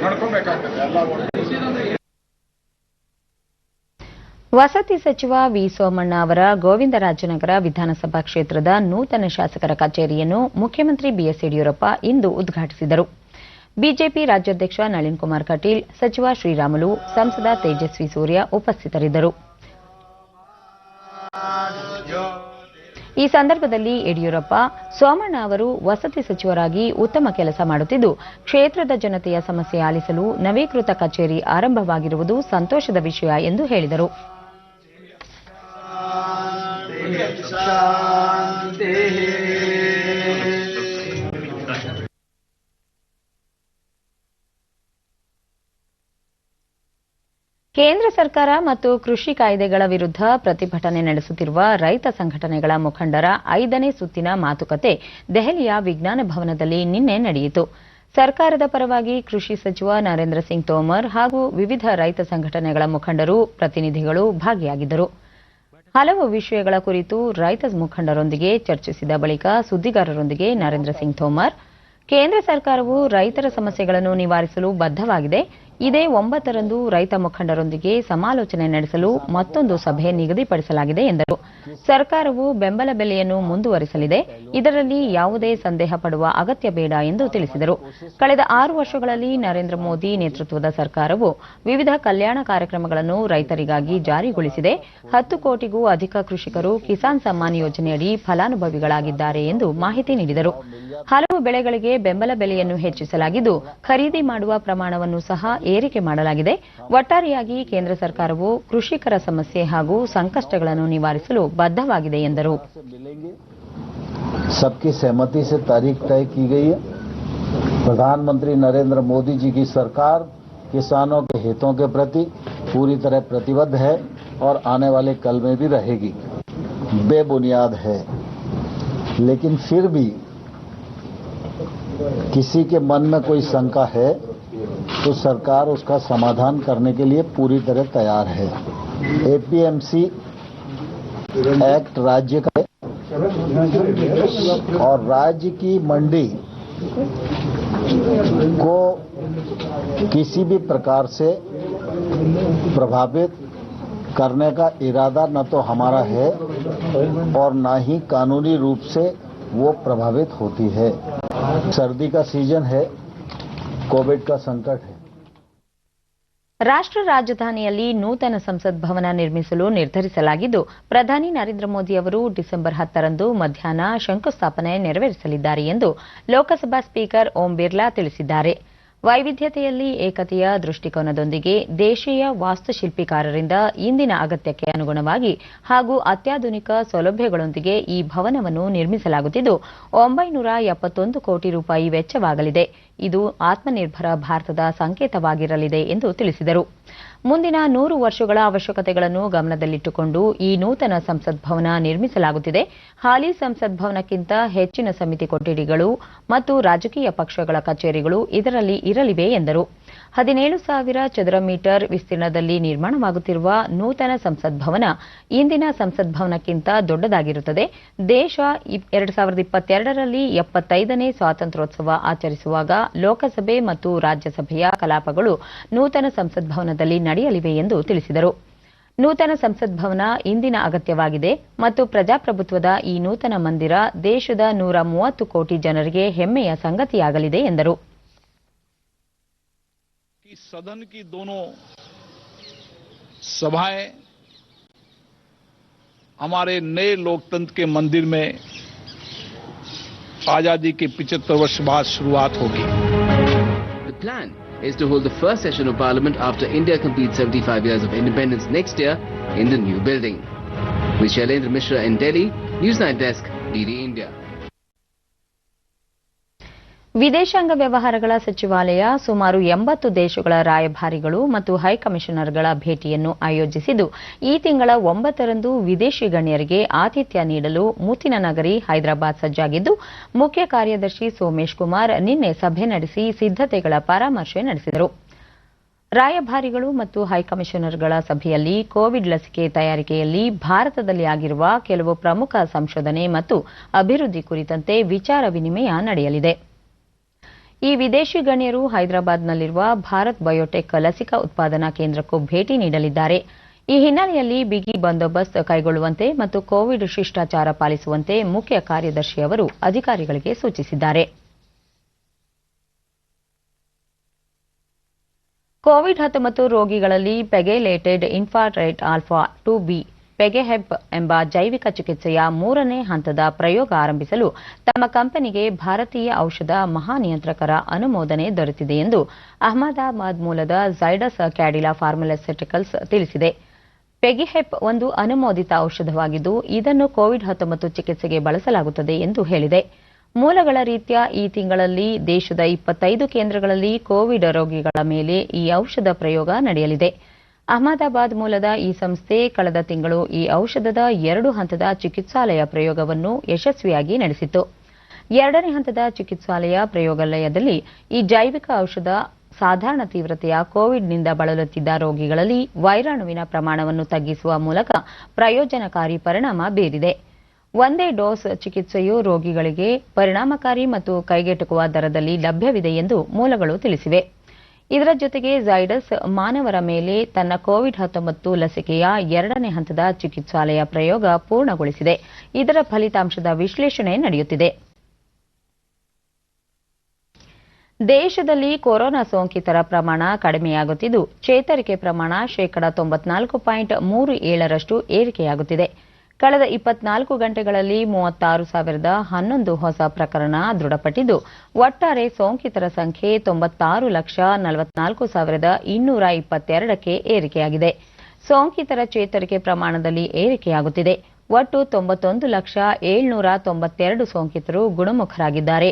ನಡ್ಕೋಬೇಕಾಗ್ತದೆ ಎಲ್ಲ ಹೋಟೆಲ್. ವಸತಿ ಸಚಿವ ವಿ ಸೋಮಣ್ಣ ಅವರ ಗೋವಿಂದರಾಜನಗರ ವಿಧಾನಸಭಾ ಕ್ಷೇತ್ರದ ನೂತನ ಶಾಸಕರ ಕಚೇರಿಯನ್ನು ಮುಖ್ಯಮಂತ್ರಿ ಬಿಎಸ್ ಯಡಿಯೂರಪ್ಪ ಇಂದು ಉದ್ಘಾಟಿಸಿದರು. ಬಿಜೆಪಿ ರಾಜ್ಯಾಧ್ಯಕ್ಷ ನಳಿನ್ ಕುಮಾರ್ ಕಟೀಲ್, ಸಚಿವ ಶ್ರೀರಾಮುಲು, ಸಂಸದ ತೇಜಸ್ವಿ ಸೂರ್ಯ ಉಪಸ್ಥಿತರಿದ್ದರು. ಈ ಸಂದರ್ಭದಲ್ಲಿ ಯಡಿಯೂರಪ್ಪ, ಸೋಮಣ್ಣ ಅವರು ವಸತಿ ಸಚಿವರಾಗಿ ಉತ್ತಮ ಕೆಲಸ ಮಾಡುತ್ತಿದ್ದು, ಕ್ಷೇತ್ರದ ಜನತೆಯ ಸಮಸ್ಯೆ ಆಲಿಸಲು ನವೀಕೃತ ಕಚೇರಿ ಆರಂಭವಾಗಿರುವುದು ಸಂತೋಷದ ವಿಷಯ ಎಂದು ಹೇಳಿದರು. ಕೇಂದ್ರ ಸರ್ಕಾರ ಮತ್ತು ಕೃಷಿ ಕಾಯ್ದೆಗಳ ವಿರುದ್ಧ ಪ್ರತಿಭಟನೆ ನಡೆಸುತ್ತಿರುವ ರೈತ ಸಂಘಟನೆಗಳ ಮುಖಂಡರ 5ನೇ ಸುತ್ತಿನ ಮಾತುಕತೆ ದೆಹಲಿಯ ವಿಜ್ಞಾನ ಭವನದಲ್ಲಿ ನಿನ್ನೆ ನಡೆಯಿತು. ಸರ್ಕಾರದ ಪರವಾಗಿ ಕೃಷಿ ಸಚಿವ ನರೇಂದ್ರ ಸಿಂಗ್ ತೋಮರ್ ಹಾಗೂ ವಿವಿಧ ರೈತ ಸಂಘಟನೆಗಳ ಮುಖಂಡರು, ಪ್ರತಿನಿಧಿಗಳು ಭಾಗಿಯಾಗಿದ್ದರು. ಹಲವು ವಿಷಯಗಳ ಕುರಿತು ರೈತ ಮುಖಂಡರೊಂದಿಗೆ ಚರ್ಚಿಸಿದ ಬಳಿಕ ಸುದ್ದಿಗಾರರೊಂದಿಗೆ ನರೇಂದ್ರ ಸಿಂಗ್ ತೋಮರ್, ಕೇಂದ್ರ ಸರ್ಕಾರವು ರೈತರ ಸಮಸ್ಯೆಗಳನ್ನು ನಿವಾರಿಸಲು ಬದ್ಧವಾಗಿದೆ. ಇದೇ 9ರಂದು ರೈತ ಮುಖಂಡರೊಂದಿಗೆ ಸಮಾಲೋಚನೆ ನಡೆಸಲು ಮತ್ತೊಂದು ಸಭೆ ನಿಗದಿಪಡಿಸಲಾಗಿದೆ ಎಂದರು. ಸರ್ಕಾರವು ಬೆಂಬಲ ಬೆಲೆಯನ್ನು ಮುಂದುವರಿಸಲಿದೆ. ಇದರಲ್ಲಿ ಯಾವುದೇ ಸಂದೇಹ ಪಡುವ ಅಗತ್ಯ ಬೇಡ ಎಂದು ತಿಳಿಸಿದರು. ಕಳೆದ 6 ವರ್ಷಗಳಲ್ಲಿ ನರೇಂದ್ರ ಮೋದಿ ನೇತೃತ್ವದ ಸರ್ಕಾರವು ವಿವಿಧ ಕಲ್ಯಾಣ ಕಾರ್ಯಕ್ರಮಗಳನ್ನು ರೈತರಿಗಾಗಿ ಜಾರಿಗೊಳಿಸಿದೆ. 10 ಕೋಟಿಗೂ ಅಧಿಕ ಕೃಷಿಕರು ಕಿಸಾನ್ ಸಮ್ಮಾನ್ ಯೋಜನೆಯಡಿ ಫಲಾನುಭವಿಗಳಾಗಿದ್ದಾರೆ ಎಂದು ಮಾಹಿತಿ ನೀಡಿದರು. ಹಲವು ಬೆಳೆಗಳಿಗೆ ಬೆಂಬಲ ಬೆಲೆಯನ್ನು ಹೆಚ್ಚಿಸಲಾಗಿದ್ದು, ಖರೀದಿ ಮಾಡುವ ಪ್ರಮಾಣವನ್ನು ಸಹ ಏರಿಕೆ ಮಾಡಲಾಗಿದೆ. ಒಟ್ಟಾರೆಯಾಗಿ ಕೇಂದ್ರ ಸರ್ಕಾರವು ಕೃಷಿಕರ ಸಮಸ್ಯೆ ಹಾಗೂ ಸಂಕಷ್ಟಗಳನ್ನು ನಿವಾರಿಸಲು ಬದ್ಧವಾಗಿದೆ ಎಂದರು. सबकी सहमति से तारीख तय की गई है. प्रधानमंत्री नरेंद्र मोदी जी की सरकार किसानों के हितों के प्रति पूरी तरह प्रतिबद्ध है. और आने वाले कल में भी रहेगी, बेबुनियाद है। लेकिन फिर भी किसी के मन में कोई शंका है तो सरकार उसका समाधान करने के लिए पूरी तरह तैयार है। एपीएमसी एक्ट राज्य का है और राज्य की मंडी को किसी भी प्रकार से प्रभावित करने का इरादा न तो हमारा है और न ही कानूनी रूप से वो प्रभावित होती है। सर्दी का सीजन है, कोविड का संकट है। ರಾಷ್ಟ್ರ ರಾಜಧಾನಿಯಲ್ಲಿ ನೂತನ ಸಂಸತ್ ಭವನ ನಿರ್ಮಿಸಲು ನಿರ್ಧರಿಸಲಾಗಿದ್ದು, ಪ್ರಧಾನಿ ನರೇಂದ್ರ ಮೋದಿ ಅವರು ಡಿಸೆಂಬರ್ 10ರಂದು ಮಧ್ಯಾಹ್ನ ಶಂಕುಸ್ಥಾಪನೆ ನೆರವೇರಿಸಲಿದ್ದಾರೆ ಎಂದು ಲೋಕಸಭಾ ಸ್ಪೀಕರ್ ಓಂ ಬಿರ್ಲಾ ತಿಳಿಸಿದ್ದಾರೆ. ವೈವಿಧ್ಯತೆಯಲ್ಲಿ ಏಕತೆಯ ದೃಷ್ಟಿಕೋನದೊಂದಿಗೆ ದೇಶೀಯ ವಾಸ್ತುಶಿಲ್ಪಿಕಾರರಿಂದ ಇಂದಿನ ಅಗತ್ಯಕ್ಕೆ ಅನುಗುಣವಾಗಿ ಹಾಗೂ ಅತ್ಯಾಧುನಿಕ ಸೌಲಭ್ಯಗಳೊಂದಿಗೆ ಈ ಭವನವನ್ನು ನಿರ್ಮಿಸಲಾಗುತ್ತಿದ್ದು 971 ಕೋಟಿ ರೂಪಾಯಿ ವೆಚ್ಚವಾಗಲಿದೆ. ಇದು ಆತ್ಮನಿರ್ಭರ ಭಾರತದ ಸಂಕೇತವಾಗಿರಲಿದೆ ಎಂದು ತಿಳಿಸಿದರು. ಮುಂದಿನ 100 ವರ್ಷಗಳ ಅವಶ್ಯಕತೆಗಳನ್ನು ಗಮನದಲ್ಲಿಟ್ಟುಕೊಂಡು ಈ ನೂತನ ಸಂಸತ್ ಭವನ ನಿರ್ಮಿಸಲಾಗುತ್ತಿದೆ. ಹಾಲಿ ಸಂಸತ್ ಭವನಕ್ಕಿಂತ ಹೆಚ್ಚಿನ ಸಮಿತಿ ಕೊಠಡಿಗಳು ಮತ್ತು ರಾಜಕೀಯ ಪಕ್ಷಗಳ ಕಚೇರಿಗಳು ಇದರಲ್ಲಿ ಇರಲಿವೆ ಎಂದರು. 17,000 ಚದರ ಮೀಟರ್ ವಿಸ್ತೀರ್ಣದಲ್ಲಿ ನಿರ್ಮಾಣವಾಗುತ್ತಿರುವ ನೂತನ ಸಂಸತ್ ಭವನ ಇಂದಿನ ಸಂಸತ್ ಭವನಕ್ಕಿಂತ ದೊಡ್ಡದಾಗಿರುತ್ತದೆ. ದೇಶ 2022ರಲ್ಲಿ 75ನೇ ಸ್ವಾತಂತ್ರ್ಯೋತ್ಸವ ಆಚರಿಸುವಾಗ ಲೋಕಸಭೆ ಮತ್ತು ರಾಜ್ಯಸಭೆಯ ಕಲಾಪಗಳು ನೂತನ ಸಂಸತ್ ಭವನದಲ್ಲಿ ನಡೆಯಲಿವೆ ಎಂದು ತಿಳಿಸಿದರು. ನೂತನ ಸಂಸತ್ ಭವನ ಇಂದಿನ ಅಗತ್ಯವಾಗಿದೆ ಮತ್ತು ಪ್ರಜಾಪ್ರಭುತ್ವದ ಈ ನೂತನ ಮಂದಿರ ದೇಶದ 130 ಕೋಟಿ ಜನರಿಗೆ ಹೆಮ್ಮೆಯ ಸಂಗತಿಯಾಗಲಿದೆ ಎಂದರು. सदन की दोनों सभाएं हमारे नए लोकतंत्र के मंदिर में आजादी के 75 वर्ष बाद शुरुआत होगी. The plan is to hold the first session of Parliament after India completes 75 years of independence next year in the new building. With Shailendra Mishra in Delhi, Newsnight Desk, DD India. ವಿದೇಶಾಂಗ ವ್ಯವಹಾರಗಳ ಸಚಿವಾಲಯ ಸುಮಾರು 80 ದೇಶಗಳ ರಾಯಭಾರಿಗಳು ಮತ್ತು ಹೈಕಮಿಷನರ್ಗಳ ಭೇಟಿಯನ್ನು ಆಯೋಜಿಸಿದ್ದು, ಈ ತಿಂಗಳ 9ರಂದು ವಿದೇಶಿ ಗಣ್ಯರಿಗೆ ಆತಿಥ್ಯ ನೀಡಲು ಮುತ್ತಿನ ನಗರಿ ಹೈದರಾಬಾದ್ ಸಜ್ಜಾಗಿದ್ದು, ಮುಖ್ಯ ಕಾರ್ಯದರ್ಶಿ ಸೋಮೇಶ್ ಕುಮಾರ್ ನಿನ್ನೆ ಸಭೆ ನಡೆಸಿ ಸಿದ್ಧತೆಗಳ ಪರಾಮರ್ಶೆ ನಡೆಸಿದರು. ರಾಯಭಾರಿಗಳು ಮತ್ತು ಹೈಕಮಿಷನರ್ಗಳ ಸಭೆಯಲ್ಲಿ ಕೋವಿಡ್ ಲಸಿಕೆ ತಯಾರಿಕೆಯಲ್ಲಿ ಭಾರತದಲ್ಲಿ ಆಗಿರುವ ಕೆಲವು ಪ್ರಮುಖ ಸಂಶೋಧನೆ ಮತ್ತು ಅಭಿವೃದ್ಧಿ ಕುರಿತಂತೆ ವಿಚಾರ ವಿನಿಮಯ ನಡೆಯಲಿದೆ. ಈ ವಿದೇಶಿ ಗಣ್ಯರು ಹೈದರಾಬಾದ್ನಲ್ಲಿರುವ ಭಾರತ್ ಬಯೋಟೆಕ್ ಲಸಿಕಾ ಉತ್ಪಾದನಾ ಕೇಂದ್ರಕ್ಕೂ ಭೇಟಿ ನೀಡಲಿದ್ದಾರೆ. ಈ ಹಿನ್ನೆಲೆಯಲ್ಲಿ ಬಿಗಿ ಬಂದೋಬಸ್ತ್ ಕೈಗೊಳ್ಳುವಂತೆ ಮತ್ತು ಕೋವಿಡ್ ಶಿಷ್ಟಾಚಾರ ಪಾಲಿಸುವಂತೆ ಮುಖ್ಯ ಕಾರ್ಯದರ್ಶಿ ಅವರು ಅಧಿಕಾರಿಗಳಿಗೆ ಸೂಚಿಸಿದ್ದಾರೆ. ಕೋವಿಡ್-19 ರೋಗಿಗಳಲ್ಲಿ ಪೆಗೆಲೇಟೆಡ್ ಇನ್ಫ್ರಾರೆಡ್ ಆಲ್ಫಾ 2B ಪೆಗೆಹೆಬ್ ಎಂಬ ಜೈವಿಕ ಚಿಕಿತ್ಸೆಯ 3ನೇ ಹಂತದ ಪ್ರಯೋಗ ಆರಂಭಿಸಲು ತಮ್ಮ ಕಂಪನಿಗೆ ಭಾರತೀಯ ಔಷಧ ಮಹಾನಿಯಂತ್ರಕರ ಅನುಮೋದನೆ ದೊರೆತಿದೆ ಎಂದು ಅಹಮದಾಬಾದ್ ಮೂಲದ ಝೈಡಸ್ ಕ್ಯಾಡಿಲಾ ಫಾರ್ಮಾಸ್ಯೂಟಿಕಲ್ಸ್ ತಿಳಿಸಿದೆ. ಪೆಗೆಹೆಬ್ ಒಂದು ಅನುಮೋದಿತ ಔಷಧವಾಗಿದ್ದು, ಇದನ್ನು ಕೋವಿಡ್-19 ಚಿಕಿತ್ಸೆಗೆ ಬಳಸಲಾಗುತ್ತದೆ ಎಂದು ಹೇಳಿದೆ. ಮೂಲಗಳ ರೀತ್ಯ ಈ ತಿಂಗಳಲ್ಲಿ ದೇಶದ 25 ಕೇಂದ್ರಗಳಲ್ಲಿ ಕೋವಿಡ್ ರೋಗಿಗಳ ಮೇಲೆ ಈ ಔಷಧ ಪ್ರಯೋಗ ನಡೆಯಲಿದೆ. ಅಹಮದಾಬಾದ್ ಮೂಲದ ಈ ಸಂಸ್ಥೆ ಕಳೆದ ತಿಂಗಳು ಈ ಔಷಧದ 2 ಹಂತದ ಚಿಕಿತ್ಸಾಲಯ ಪ್ರಯೋಗವನ್ನು ಯಶಸ್ವಿಯಾಗಿ ನಡೆಸಿತ್ತು. 2ನೇ ಹಂತದ ಚಿಕಿತ್ಸಾಲಯ ಪ್ರಯೋಗಾಲಯದಲ್ಲಿ ಈ ಜೈವಿಕ ಔಷಧ ಸಾಧಾರಣ ತೀವ್ರತೆಯ ಕೋವಿಡ್ನಿಂದ ಬಳಲುತ್ತಿದ್ದ ರೋಗಿಗಳಲ್ಲಿ ವೈರಾಣುವಿನ ಪ್ರಮಾಣವನ್ನು ತಗ್ಗಿಸುವ ಮೂಲಕ ಪ್ರಯೋಜನಕಾರಿ ಪರಿಣಾಮ ಬೀರಿದೆ. ಒಂದೇ ಡೋಸ್ ಚಿಕಿತ್ಸೆಯು ರೋಗಿಗಳಿಗೆ ಪರಿಣಾಮಕಾರಿ ಮತ್ತು ಕೈಗೆಟುಕುವ ದರದಲ್ಲಿ ಲಭ್ಯವಿದೆ ಎಂದು ಮೂಲಗಳು ತಿಳಿಸಿವೆ. ಇದರ ಜೊತೆಗೆ ಝೈಡಸ್ ಮಾನವರ ಮೇಲೆ ತನ್ನ ಕೋವಿಡ್-19 ಲಸಿಕೆಯ 2ನೇ ಹಂತದ ಚಿಕಿತ್ಸಾಲಯ ಪ್ರಯೋಗ ಪೂರ್ಣಗೊಳಿಸಿದೆ. ಇದರ ಫಲಿತಾಂಶದ ವಿಶ್ಲೇಷಣೆ ನಡೆಯುತ್ತಿದೆ. ದೇಶದಲ್ಲಿ ಕೊರೋನಾ ಸೋಂಕಿತರ ಪ್ರಮಾಣ ಕಡಿಮೆಯಾಗುತ್ತಿದ್ದು, ಚೇತರಿಕೆ ಪ್ರಮಾಣ 94.37% ಏರಿಕೆಯಾಗುತ್ತಿದೆ. ಕಳೆದ 24 ಗಂಟೆಗಳಲ್ಲಿ 36,011 ಹೊಸ ಪ್ರಕರಣ ದೃಢಪಟ್ಟಿದ್ದು, ಒಟ್ಟಾರೆ ಸೋಂಕಿತರ ಸಂಖ್ಯೆ 96,44,222ಕ್ಕೆ ಏರಿಕೆಯಾಗಿದೆ. ಸೋಂಕಿತರ ಚೇತರಿಕೆ ಪ್ರಮಾಣದಲ್ಲಿ ಏರಿಕೆಯಾಗುತ್ತಿದೆ. ಒಟ್ಟು 91,792 ಸೋಂಕಿತರು ಗುಣಮುಖರಾಗಿದ್ದಾರೆ.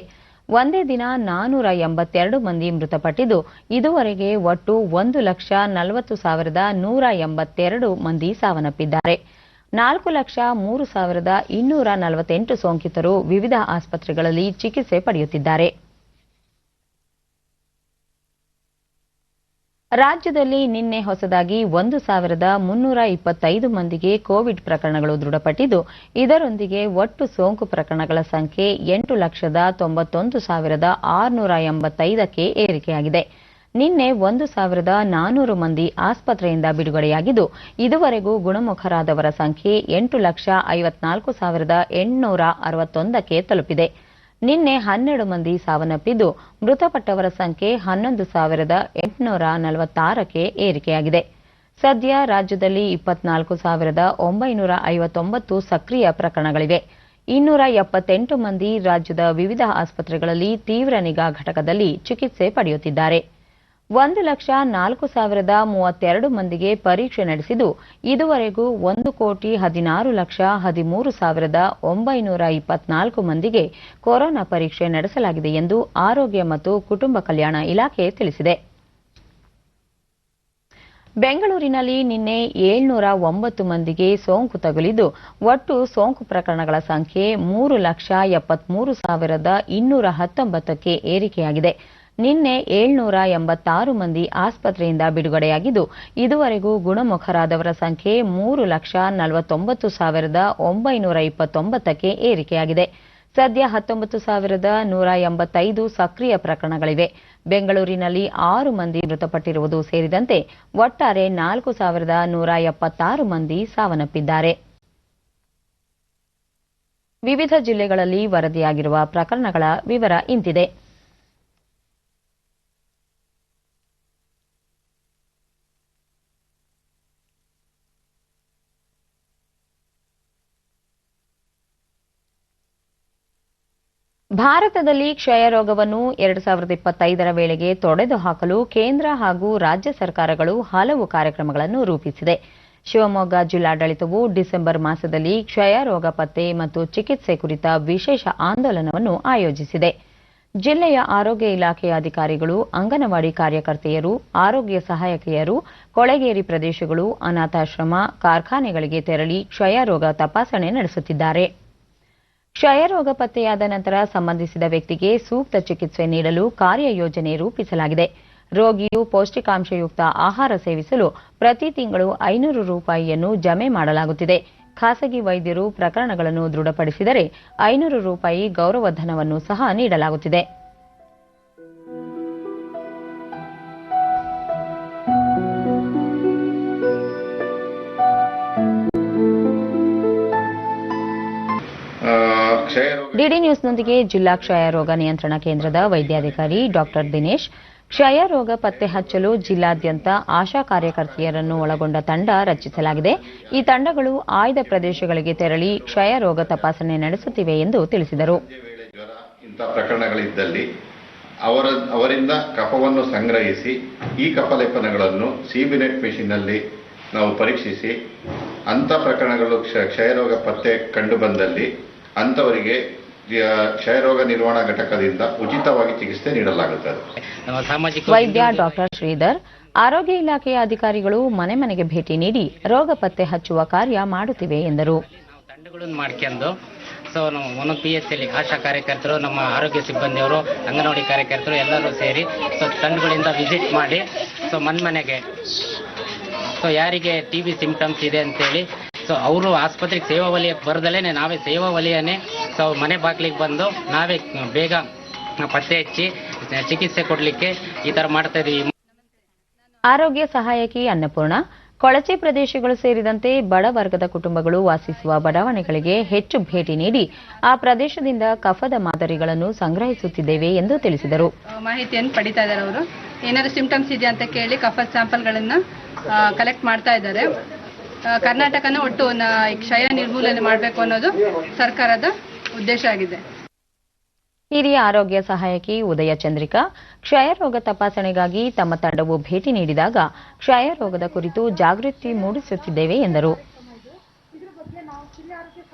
ಒಂದೇ ದಿನ 482 ಮಂದಿ ಮೃತಪಟ್ಟಿದ್ದು ಇದುವರೆಗೆ ಒಟ್ಟು 1,40,182 ಮಂದಿ ಸಾವನ್ನಪ್ಪಿದ್ದಾರೆ. 4,03,248 ಸೋಂಕಿತರು ವಿವಿಧ ಆಸ್ಪತ್ರೆಗಳಲ್ಲಿ ಚಿಕಿತ್ಸೆ ಪಡೆಯುತ್ತಿದ್ದಾರೆ. ರಾಜ್ಯದಲ್ಲಿ ನಿನ್ನೆ ಹೊಸದಾಗಿ 1,325 ಮಂದಿಗೆ ಕೋವಿಡ್ ಪ್ರಕರಣಗಳು ದೃಢಪಟ್ಟಿದ್ದು, ಇದರೊಂದಿಗೆ ಒಟ್ಟು ಸೋಂಕು ಪ್ರಕರಣಗಳ ಸಂಖ್ಯೆ 8,91,685ಕ್ಕೆ ಏರಿಕೆಯಾಗಿದೆ. ನಿನ್ನೆ 1,400 ಮಂದಿ ಆಸ್ಪತ್ರೆಯಿಂದ ಬಿಡುಗಡೆಯಾಗಿದ್ದು, ಇದುವರೆಗೂ ಗುಣಮುಖರಾದವರ ಸಂಖ್ಯೆ 8,54,861ಕ್ಕೆ ತಲುಪಿದೆ. ನಿನ್ನೆ 12 ಮಂದಿ ಸಾವನ್ನಪ್ಪಿದ್ದು, ಮೃತಪಟ್ಟವರ ಸಂಖ್ಯೆ 11,846ಕ್ಕೆ ಏರಿಕೆಯಾಗಿದೆ. ಸದ್ಯ ರಾಜ್ಯದಲ್ಲಿ 24,959 ಸಕ್ರಿಯ ಪ್ರಕರಣಗಳಿವೆ. 278 ಮಂದಿ ರಾಜ್ಯದ ವಿವಿಧ ಆಸ್ಪತ್ರೆಗಳಲ್ಲಿ ತೀವ್ರ ನಿಗಾ ಘಟಕದಲ್ಲಿ ಚಿಕಿತ್ಸೆ ಪಡೆಯುತ್ತಿದ್ದಾರೆ. 1,04,032 ಮಂದಿಗೆ ಪರೀಕ್ಷೆ ನಡೆಸಿದ್ದು, ಇದುವರೆಗೂ 1,16,13,924 ಮಂದಿಗೆ ಕೊರೋನಾ ಪರೀಕ್ಷೆ ನಡೆಸಲಾಗಿದೆ ಎಂದು ಆರೋಗ್ಯ ಮತ್ತು ಕುಟುಂಬ ಕಲ್ಯಾಣ ಇಲಾಖೆ ತಿಳಿಸಿದೆ. ಬೆಂಗಳೂರಿನಲ್ಲಿ ನಿನ್ನೆ 709 ಮಂದಿಗೆ ಸೋಂಕು ತಗುಲಿದ್ದು, ಒಟ್ಟು ಸೋಂಕು ಪ್ರಕರಣಗಳ ಸಂಖ್ಯೆ 3,73,219ಕ್ಕೆ ಏರಿಕೆಯಾಗಿದೆ. ನಿನ್ನೆ 786 ಮಂದಿ ಆಸ್ಪತ್ರೆಯಿಂದ ಬಿಡುಗಡೆಯಾಗಿದ್ದು, ಇದುವರೆಗೂ ಗುಣಮುಖರಾದವರ ಸಂಖ್ಯೆ 3,49,929ಕ್ಕೆ ಏರಿಕೆಯಾಗಿದೆ. ಸದ್ಯ 19,185 ಸಕ್ರಿಯ ಪ್ರಕರಣಗಳಿವೆ. ಬೆಂಗಳೂರಿನಲ್ಲಿ 6 ಮಂದಿ ಮೃತಪಟ್ಟಿರುವುದು ಸೇರಿದಂತೆ ಒಟ್ಟಾರೆ 4,176 ಮಂದಿ ಸಾವನ್ನಪ್ಪಿದ್ದಾರೆ. ವಿವಿಧ ಜಿಲ್ಲೆಗಳಲ್ಲಿ ವರದಿಯಾಗಿರುವ ಪ್ರಕರಣಗಳ ವಿವರ ಇಂತಿದೆ. ಭಾರತದಲ್ಲಿ ಕ್ಷಯರೋಗವನ್ನು 2025ರ ವೇಳೆಗೆ ತೊಡೆದುಹಾಕಲು ಕೇಂದ್ರ ಹಾಗೂ ರಾಜ್ಯ ಸರ್ಕಾರಗಳು ಹಲವು ಕಾರ್ಯಕ್ರಮಗಳನ್ನು ರೂಪಿಸಿದೆ. ಶಿವಮೊಗ್ಗ ಜಿಲ್ಲಾಡಳಿತವು ಡಿಸೆಂಬರ್ ಮಾಸದಲ್ಲಿ ಕ್ಷಯರೋಗ ಪತ್ತೆ ಮತ್ತು ಚಿಕಿತ್ಸೆ ಕುರಿತ ವಿಶೇಷ ಆಂದೋಲನವನ್ನು ಆಯೋಜಿಸಿದೆ. ಜಿಲ್ಲೆಯ ಆರೋಗ್ಯ ಇಲಾಖೆಯ ಅಧಿಕಾರಿಗಳು, ಅಂಗನವಾಡಿ ಕಾರ್ಯಕರ್ತೆಯರು, ಆರೋಗ್ಯ ಸಹಾಯಕಿಯರು, ಕೊಳೆಗೇರಿ ಪ್ರದೇಶಗಳು, ಅನಾಥಾಶ್ರಮ, ಕಾರ್ಖಾನೆಗಳಿಗೆ ತೆರಳಿ ಕ್ಷಯರೋಗ ತಪಾಸಣೆ ನಡೆಸುತ್ತಿದ್ದಾರೆ. ಕ್ಷಯರೋಗ ಪತ್ತೆಯಾದ ನಂತರ ಸಂಬಂಧಿಸಿದ ವ್ಯಕ್ತಿಗೆ ಸೂಕ್ತ ಚಿಕಿತ್ಸೆ ನೀಡಲು ಕಾರ್ಯಯೋಜನೆ ರೂಪಿಸಲಾಗಿದೆ. ರೋಗಿಯು ಪೌಷ್ಟಿಕಾಂಶಯುಕ್ತ ಆಹಾರ ಸೇವಿಸಲು ಪ್ರತಿ ತಿಂಗಳು 500 ರೂಪಾಯಿಯನ್ನು ಜಮೆ ಮಾಡಲಾಗುತ್ತಿದೆ. ಖಾಸಗಿ ವೈದ್ಯರು ಪ್ರಕರಣಗಳನ್ನು ದೃಢಪಡಿಸಿದರೆ 500 ರೂಪಾಯಿ ಗೌರವಧನವನ್ನು ಸಹ ನೀಡಲಾಗುತ್ತಿದೆ. ಡಿಡಿ ನ್ಯೂಸ್ನೊಂದಿಗೆ ಜಿಲ್ಲಾ ಕ್ಷಯರೋಗ ನಿಯಂತ್ರಣ ಕೇಂದ್ರದ ವೈದ್ಯಾಧಿಕಾರಿ ಡಾಕ್ಟರ್ ದಿನೇಶ್, ಕ್ಷಯರೋಗ ಪತ್ತೆ ಹಚ್ಚಲು ಜಿಲ್ಲಾದ್ಯಂತ ಆಶಾ ಕಾರ್ಯಕರ್ತೆಯರನ್ನು ಒಳಗೊಂಡ ತಂಡ ರಚಿಸಲಾಗಿದೆ. ಈ ತಂಡಗಳು ಆಯ್ದ ಪ್ರದೇಶಗಳಿಗೆ ತೆರಳಿ ಕ್ಷಯರೋಗ ತಪಾಸಣೆ ನಡೆಸುತ್ತಿವೆ ಎಂದು ತಿಳಿಸಿದರು. ಇಂಥ ಪ್ರಕರಣಗಳಿದ್ದಲ್ಲಿ ಅವರಿಂದ ಕಫವನ್ನು ಸಂಗ್ರಹಿಸಿ ಈ ಕಫಲೇಪನಗಳನ್ನು ಸಿಬಿನೆಟ್ ಮೆಷಿನ್ನಲ್ಲಿ ನಾವು ಪರೀಕ್ಷಿಸಿ ಅಂಥ ಪ್ರಕರಣಗಳು ಕ್ಷಯರೋಗ ಪತ್ತೆ ಕಂಡು ಬಂದಲ್ಲಿ ಅಂಥವರಿಗೆ ಕ್ಷಯರೋಗ ನಿರ್ವಹಣಾ ಘಟಕದಿಂದ ಉಚಿತವಾಗಿ ಚಿಕಿತ್ಸೆ ನೀಡಲಾಗುತ್ತದೆ. ವೈದ್ಯ ಡಾಕ್ಟರ್ ಶ್ರೀಧರ್, ಆರೋಗ್ಯ ಇಲಾಖೆಯ ಅಧಿಕಾರಿಗಳು ಮನೆ ಮನೆಗೆ ಭೇಟಿ ನೀಡಿ ರೋಗ ಪತ್ತೆ ಹಚ್ಚುವ ಕಾರ್ಯ ಮಾಡುತ್ತಿವೆ ಎಂದರು. ತಂಡಗಳನ್ನು ಮಾಡ್ಕೊಂಡು ನಾವು ಒಂದೊಂದು PHC ಆಶಾ ಕಾರ್ಯಕರ್ತರು, ನಮ್ಮ ಆರೋಗ್ಯ ಸಿಬ್ಬಂದಿಯವರು, ಅಂಗನವಾಡಿ ಕಾರ್ಯಕರ್ತರು ಎಲ್ಲರೂ ಸೇರಿ ತಂಡಗಳಿಂದ ವಿಸಿಟ್ ಮಾಡಿ ಮನೆಗೆ ಯಾರಿಗೆ TB ಸಿಂಪ್ಟಮ್ಸ್ ಇದೆ ಅಂತೇಳಿ ಅವರು ಆಸ್ಪತ್ರೆಗೆ ಸೇವಾ ವಲಯಕ್ಕೆ ಬರದಲ್ಲೇ ನಾವೇ ಸೇವಾ ವಲಯನೇ ಮನೆ ಬಾಗಿಲಿಗೆ ಬಂದು ನಾವೇ ಬೇಗ ಪತ್ತೆ ಹಚ್ಚಿ ಚಿಕಿತ್ಸೆ ಕೊಡಲಿಕ್ಕೆ ಈ ತರ ಮಾಡ್ತಾ ಇದೀವಿ. ಆರೋಗ್ಯ ಸಹಾಯಕಿ ಅನ್ನಪೂರ್ಣ, ಕೊಳಚೆ ಪ್ರದೇಶಗಳು ಸೇರಿದಂತೆ ಬಡ ವರ್ಗದ ಕುಟುಂಬಗಳು ವಾಸಿಸುವ ಬಡಾವಣೆಗಳಿಗೆ ಹೆಚ್ಚು ಭೇಟಿ ನೀಡಿ ಆ ಪ್ರದೇಶದಿಂದ ಕಫದ ಮಾದರಿಗಳನ್ನು ಸಂಗ್ರಹಿಸುತ್ತಿದ್ದೇವೆ ಎಂದು ತಿಳಿಸಿದರು. ಮಾಹಿತಿಯನ್ನು ಪಡಿತಾ ಇದ್ದಾರೆ. ಅವರು ಏನಾದರೂ ಸಿಂಪ್ಟಮ್ಸ್ ಇದೆಯಾ ಅಂತ ಕೇಳಿ ಕಫದ ಸ್ಯಾಂಪಲ್ಗಳನ್ನು ಕಲೆಕ್ಟ್ ಮಾಡ್ತಾ ಇದ್ದಾರೆ. ಕರ್ನಾಟಕನ ಒಟ್ಟು ಕ್ಷಯ ನಿರ್ಮೂಲನೆ ಮಾಡಬೇಕು ಅನ್ನೋದು ಸರ್ಕಾರದ ಉದ್ದೇಶ ಆಗಿದೆ. ಹಿರಿಯ ಆರೋಗ್ಯ ಸಹಾಯಕಿ ಉದಯ ಚಂದ್ರಿಕಾ, ಕ್ಷಯರೋಗ ತಪಾಸಣೆಗಾಗಿ ತಮ್ಮ ತಂಡವು ಭೇಟಿ ನೀಡಿದಾಗ ಕ್ಷಯರೋಗದ ಕುರಿತು ಜಾಗೃತಿ ಮೂಡಿಸುತ್ತಿದ್ದೇವೆ ಎಂದರು.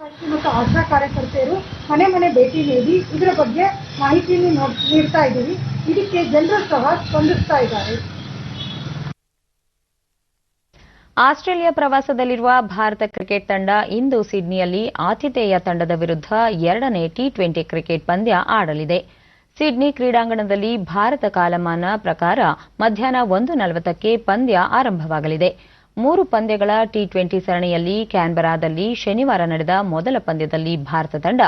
ಮತ್ತು ಆಶಾ ಕಾರ್ಯಕರ್ತೆಯರು ಮನೆ ಮನೆ ಭೇಟಿ ನೀಡಿ ಇದರ ಬಗ್ಗೆ ಮಾಹಿತಿಯನ್ನು ನೀಡ್ತಾ ಇದ್ದೀವಿ. ಇದಕ್ಕೆ ಜನರು ಸಹ ಸ್ಪಂದಿಸ್ತಾ ಇದ್ದಾರೆ. ಆಸ್ಟ್ರೇಲಿಯಾ ಪ್ರವಾಸದಲ್ಲಿರುವ ಭಾರತ ಕ್ರಿಕೆಟ್ ತಂಡ ಇಂದು ಸಿಡ್ನಿಯಲ್ಲಿ ಆತಿಥೇಯ ತಂಡದ ವಿರುದ್ಧ 2ನೇ ಟಿ20 ಕ್ರಿಕೆಟ್ ಪಂದ್ಯ ಆಡಲಿದೆ. ಸಿಡ್ನಿ ಕ್ರೀಡಾಂಗಣದಲ್ಲಿ ಭಾರತ ಕಾಲಮಾನ ಪ್ರಕಾರ ಮಧ್ಯಾಹ್ನ 1:40ಕ್ಕೆ ಪಂದ್ಯ ಆರಂಭವಾಗಲಿದೆ. 3 ಪಂದ್ಯಗಳ ಟಿ20 ಸರಣಿಯಲ್ಲಿ ಕ್ಯಾನ್ಬರಾದಲ್ಲಿ ಶನಿವಾರ ನಡೆದ ಮೊದಲ ಪಂದ್ಯದಲ್ಲಿ ಭಾರತ ತಂಡ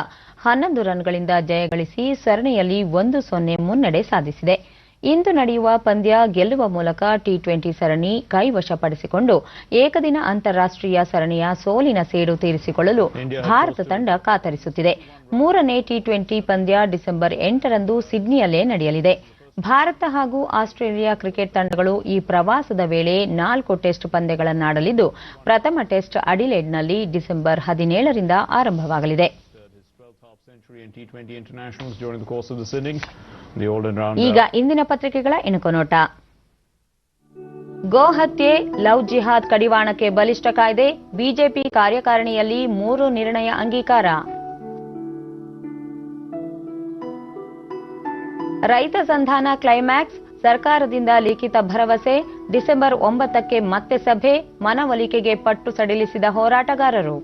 11 ರನ್ಗಳಿಂದ ಜಯಗಳಿಸಿ ಸರಣಿಯಲ್ಲಿ 1-0 ಮುನ್ನಡೆ ಸಾಧಿಸಿದೆ. ಇಂದು ನಡೆಯುವ ಪಂದ್ಯ ಗೆಲ್ಲುವ ಮೂಲಕ ಟಿ20 ಸರಣಿ ಕೈವಶಪಡಿಸಿಕೊಂಡು ಏಕದಿನ ಅಂತಾರಾಷ್ಟ್ರೀಯ ಸರಣಿಯ ಸೋಲಿನ ಸೇಡು ತೀರಿಸಿಕೊಳ್ಳಲು ಭಾರತ ತಂಡ ಕಾತರಿಸುತ್ತಿದೆ. 3ನೇ ಟಿ20 ಪಂದ್ಯ ಡಿಸೆಂಬರ್ 8ರಂದು ಸಿಡ್ನಿಯಲ್ಲೇ ನಡೆಯಲಿದೆ. ಭಾರತ ಹಾಗೂ ಆಸ್ಟ್ರೇಲಿಯಾ ಕ್ರಿಕೆಟ್ ತಂಡಗಳು ಈ ಪ್ರವಾಸದ ವೇಳೆ 4 ಟೆಸ್ಟ್ ಪಂದ್ಯಗಳನ್ನಾಡಲಿದ್ದು, ಪ್ರಥಮ ಟೆಸ್ಟ್ ಅಡಿಲೇಡ್ನಲ್ಲಿ ಡಿಸೆಂಬರ್ 17ರಿಂದ ಆರಂಭವಾಗಲಿದೆ. ಈಗ ಇಂದಿನ ಪತ್ರಿಕೆಗಳ ಇಣುಕುನೋಟ. ಗೋ ಹತ್ಯೆ, ಲವ್ ಜಿಹಾದ್ ಕಡಿವಾಣಕ್ಕೆ ಬಲಿಷ್ಠ ಕಾಯ್ದೆ, ಬಿಜೆಪಿ ಕಾರ್ಯಕಾರಿಣಿಯಲ್ಲಿ 3 ನಿರ್ಣಯ ಅಂಗೀಕಾರ. ರೈತ ಸಂಧಾನ ಕ್ಲೈಮ್ಯಾಕ್ಸ್, ಸರ್ಕಾರದಿಂದ ಲಿಖಿತ ಭರವಸೆ, ಡಿಸೆಂಬರ್ 9ಕ್ಕೆ ಮತ್ತೆ ಸಭೆ, ಮನವೊಲಿಕೆಗೆ ಪಟ್ಟು ಸಡಿಲಿಸಿದ ಹೋರಾಟಗಾರರು.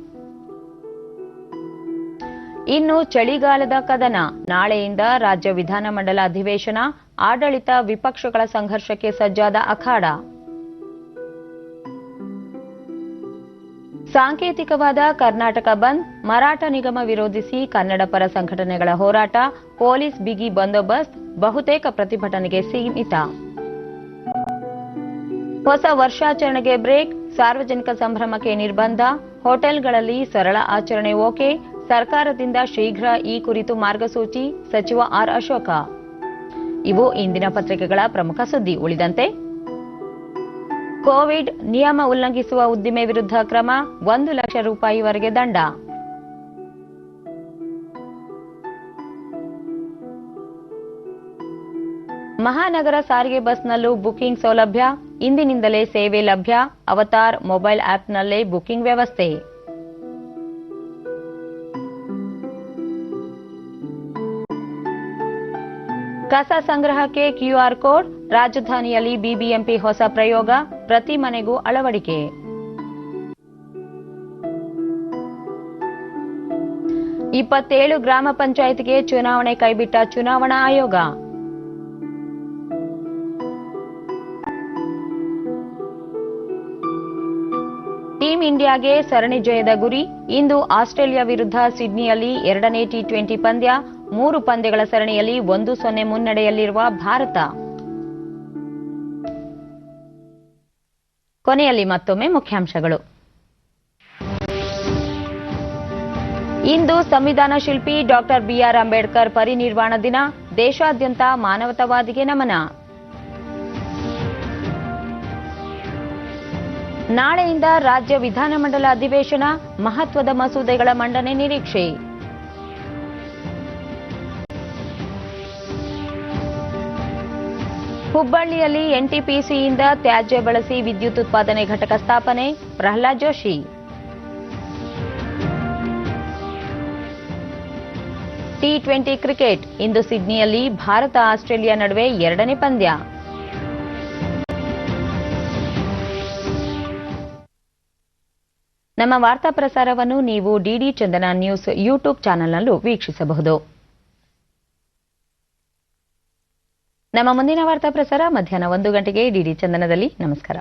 ಇನ್ನು ಚಳಿಗಾಲದ ಕದನ, ನಾಳೆಯಿಂದ ರಾಜ್ಯ ವಿಧಾನಮಂಡಲ ಅಧಿವೇಶನ, ಆಡಳಿತ ವಿಪಕ್ಷಗಳ ಸಂಘರ್ಷಕ್ಕೆ ಸಜ್ಜಾದ ಅಖಾಡ. ಸಾಂಕೇತಿಕವಾದ ಕರ್ನಾಟಕ ಬಂದ್, ಮರಾಠ ನಿಗಮ ವಿರೋಧಿಸಿ ಕನ್ನಡ ಪರ ಸಂಘಟನೆಗಳ ಹೋರಾಟ, ಪೊಲೀಸ್ ಬಿಗಿ ಬಂದೋಬಸ್ತ್, ಬಹುತೇಕ ಪ್ರತಿಭಟನೆಗೆ ಸೀಮಿತ. ಹೊಸ ವರ್ಷಾಚರಣೆಗೆ ಬ್ರೇಕ್, ಸಾರ್ವಜನಿಕ ಸಂಭ್ರಮಕ್ಕೆ ನಿರ್ಬಂಧ, ಹೋಟೆಲ್ಗಳಲ್ಲಿ ಸರಳ ಆಚರಣೆ ಓಕೆ, ಸರ್ಕಾರದಿಂದ ಶೀಘ್ರ ಈ ಕುರಿತು ಮಾರ್ಗಸೂಚಿ, ಸಚಿವ ಆರ್ ಅಶೋಕ. ಇವು ಇಂದಿನ ಪತ್ರಿಕೆಗಳ ಪ್ರಮುಖ ಸುದ್ದಿ. ಉಳಿದಂತೆ ಕೋವಿಡ್ ನಿಯಮ ಉಲ್ಲಂಘಿಸುವ ಉದ್ದಿಮೆ ವಿರುದ್ಧ ಕ್ರಮ, 1 ಲಕ್ಷ ರೂಪಾಯಿವರೆಗೆ ದಂಡ. ಮಹಾನಗರ ಸಾರಿಗೆ ಬಸ್ನಲ್ಲೂ ಬುಕಿಂಗ್ ಸೌಲಭ್ಯ, ಇಂದಿನಿಂದಲೇ ಸೇವೆ ಲಭ್ಯ, ಅವತಾರ್ ಮೊಬೈಲ್ ಆಪ್ನಲ್ಲೇ ಬುಕಿಂಗ್ ವ್ಯವಸ್ಥೆ. ಕಸ ಸಂಗ್ರಹಕ್ಕೆ ಕ್ಯೂಆರ್ ಕೋಡ್, ರಾಜಧಾನಿಯಲ್ಲಿ ಬಿಬಿಎಂಪಿ ಹೊಸ ಪ್ರಯೋಗ, ಪ್ರತಿ ಮನೆಗೂ ಅಳವಡಿಕೆ. ಇಪ್ಪತ್ತೇಳು ಗ್ರಾಮ ಪಂಚಾಯತ್ಗೆ ಚುನಾವಣೆ ಕೈಬಿಟ್ಟ ಚುನಾವಣಾ ಆಯೋಗ. ಟೀಂ ಇಂಡಿಯಾಗೆ ಸರಣಿ ಜಯದ ಗುರಿ, ಇಂದು ಆಸ್ಟ್ರೇಲಿಯಾ ವಿರುದ್ಧ ಸಿಡ್ನಿಯಲ್ಲಿ 2ನೇ ಟಿ20 ಪಂದ್ಯ, 3 ಪಂದ್ಯಗಳ ಸರಣಿಯಲ್ಲಿ 1-0 ಮುನ್ನಡೆಯಲ್ಲಿರುವ ಭಾರತ. ಕೊನೆಯಲ್ಲಿ ಮತ್ತೊಮ್ಮೆ ಮುಖ್ಯಾಂಶಗಳು. ಇಂದು ಸಂವಿಧಾನ ಶಿಲ್ಪಿ ಡಾಕ್ಟರ್ ಬಿಆರ್ ಅಂಬೇಡ್ಕರ್ ಪರಿನಿರ್ವಾಣ ದಿನ, ದೇಶಾದ್ಯಂತ ಮಾನವತಾವಾದಿಗೆ ನಮನ. ನಾಳೆಯಿಂದ ರಾಜ್ಯ ವಿಧಾನಮಂಡಲ ಅಧಿವೇಶನ, ಮಹತ್ವದ ಮಸೂದೆಗಳ ಮಂಡನೆ ನಿರೀಕ್ಷೆ. ಹುಬ್ಬಳ್ಳಿಯಲ್ಲಿ ಎನ್ಟಿಪಿಸಿಯಿಂದ ತ್ಯಾಜ್ಯ ಬಳಸಿ ವಿದ್ಯುತ್ ಉತ್ಪಾದನೆ ಘಟಕ ಸ್ಥಾಪನೆ, ಪ್ರಹ್ಲಾದ್ ಜೋಶಿ. ಟಿ20 ಕ್ರಿಕೆಟ್, ಇಂದು ಸಿಡ್ನಿಯಲ್ಲಿ ಭಾರತ ಆಸ್ಟ್ರೇಲಿಯಾ ನಡುವೆ 2ನೇ ಪಂದ್ಯ. ನಮ್ಮ ವಾರ್ತಾ ಪ್ರಸಾರವನ್ನು ನೀವು ಡಿಡಿ ಚಂದನ ನ್ಯೂಸ್ ಯೂಟ್ಯೂಬ್ ಚಾನೆಲ್ನಲ್ಲೂ ವೀಕ್ಷಿಸಬಹುದು. ನಮ್ಮ ಮುಂದಿನ ವಾರ್ತಾ ಪ್ರಸಾರ ಮಧ್ಯಾಹ್ನ 1 ಗಂಟೆಗೆ ಡಿಡಿ ಚಂದನದಲ್ಲಿ. ನಮಸ್ಕಾರ.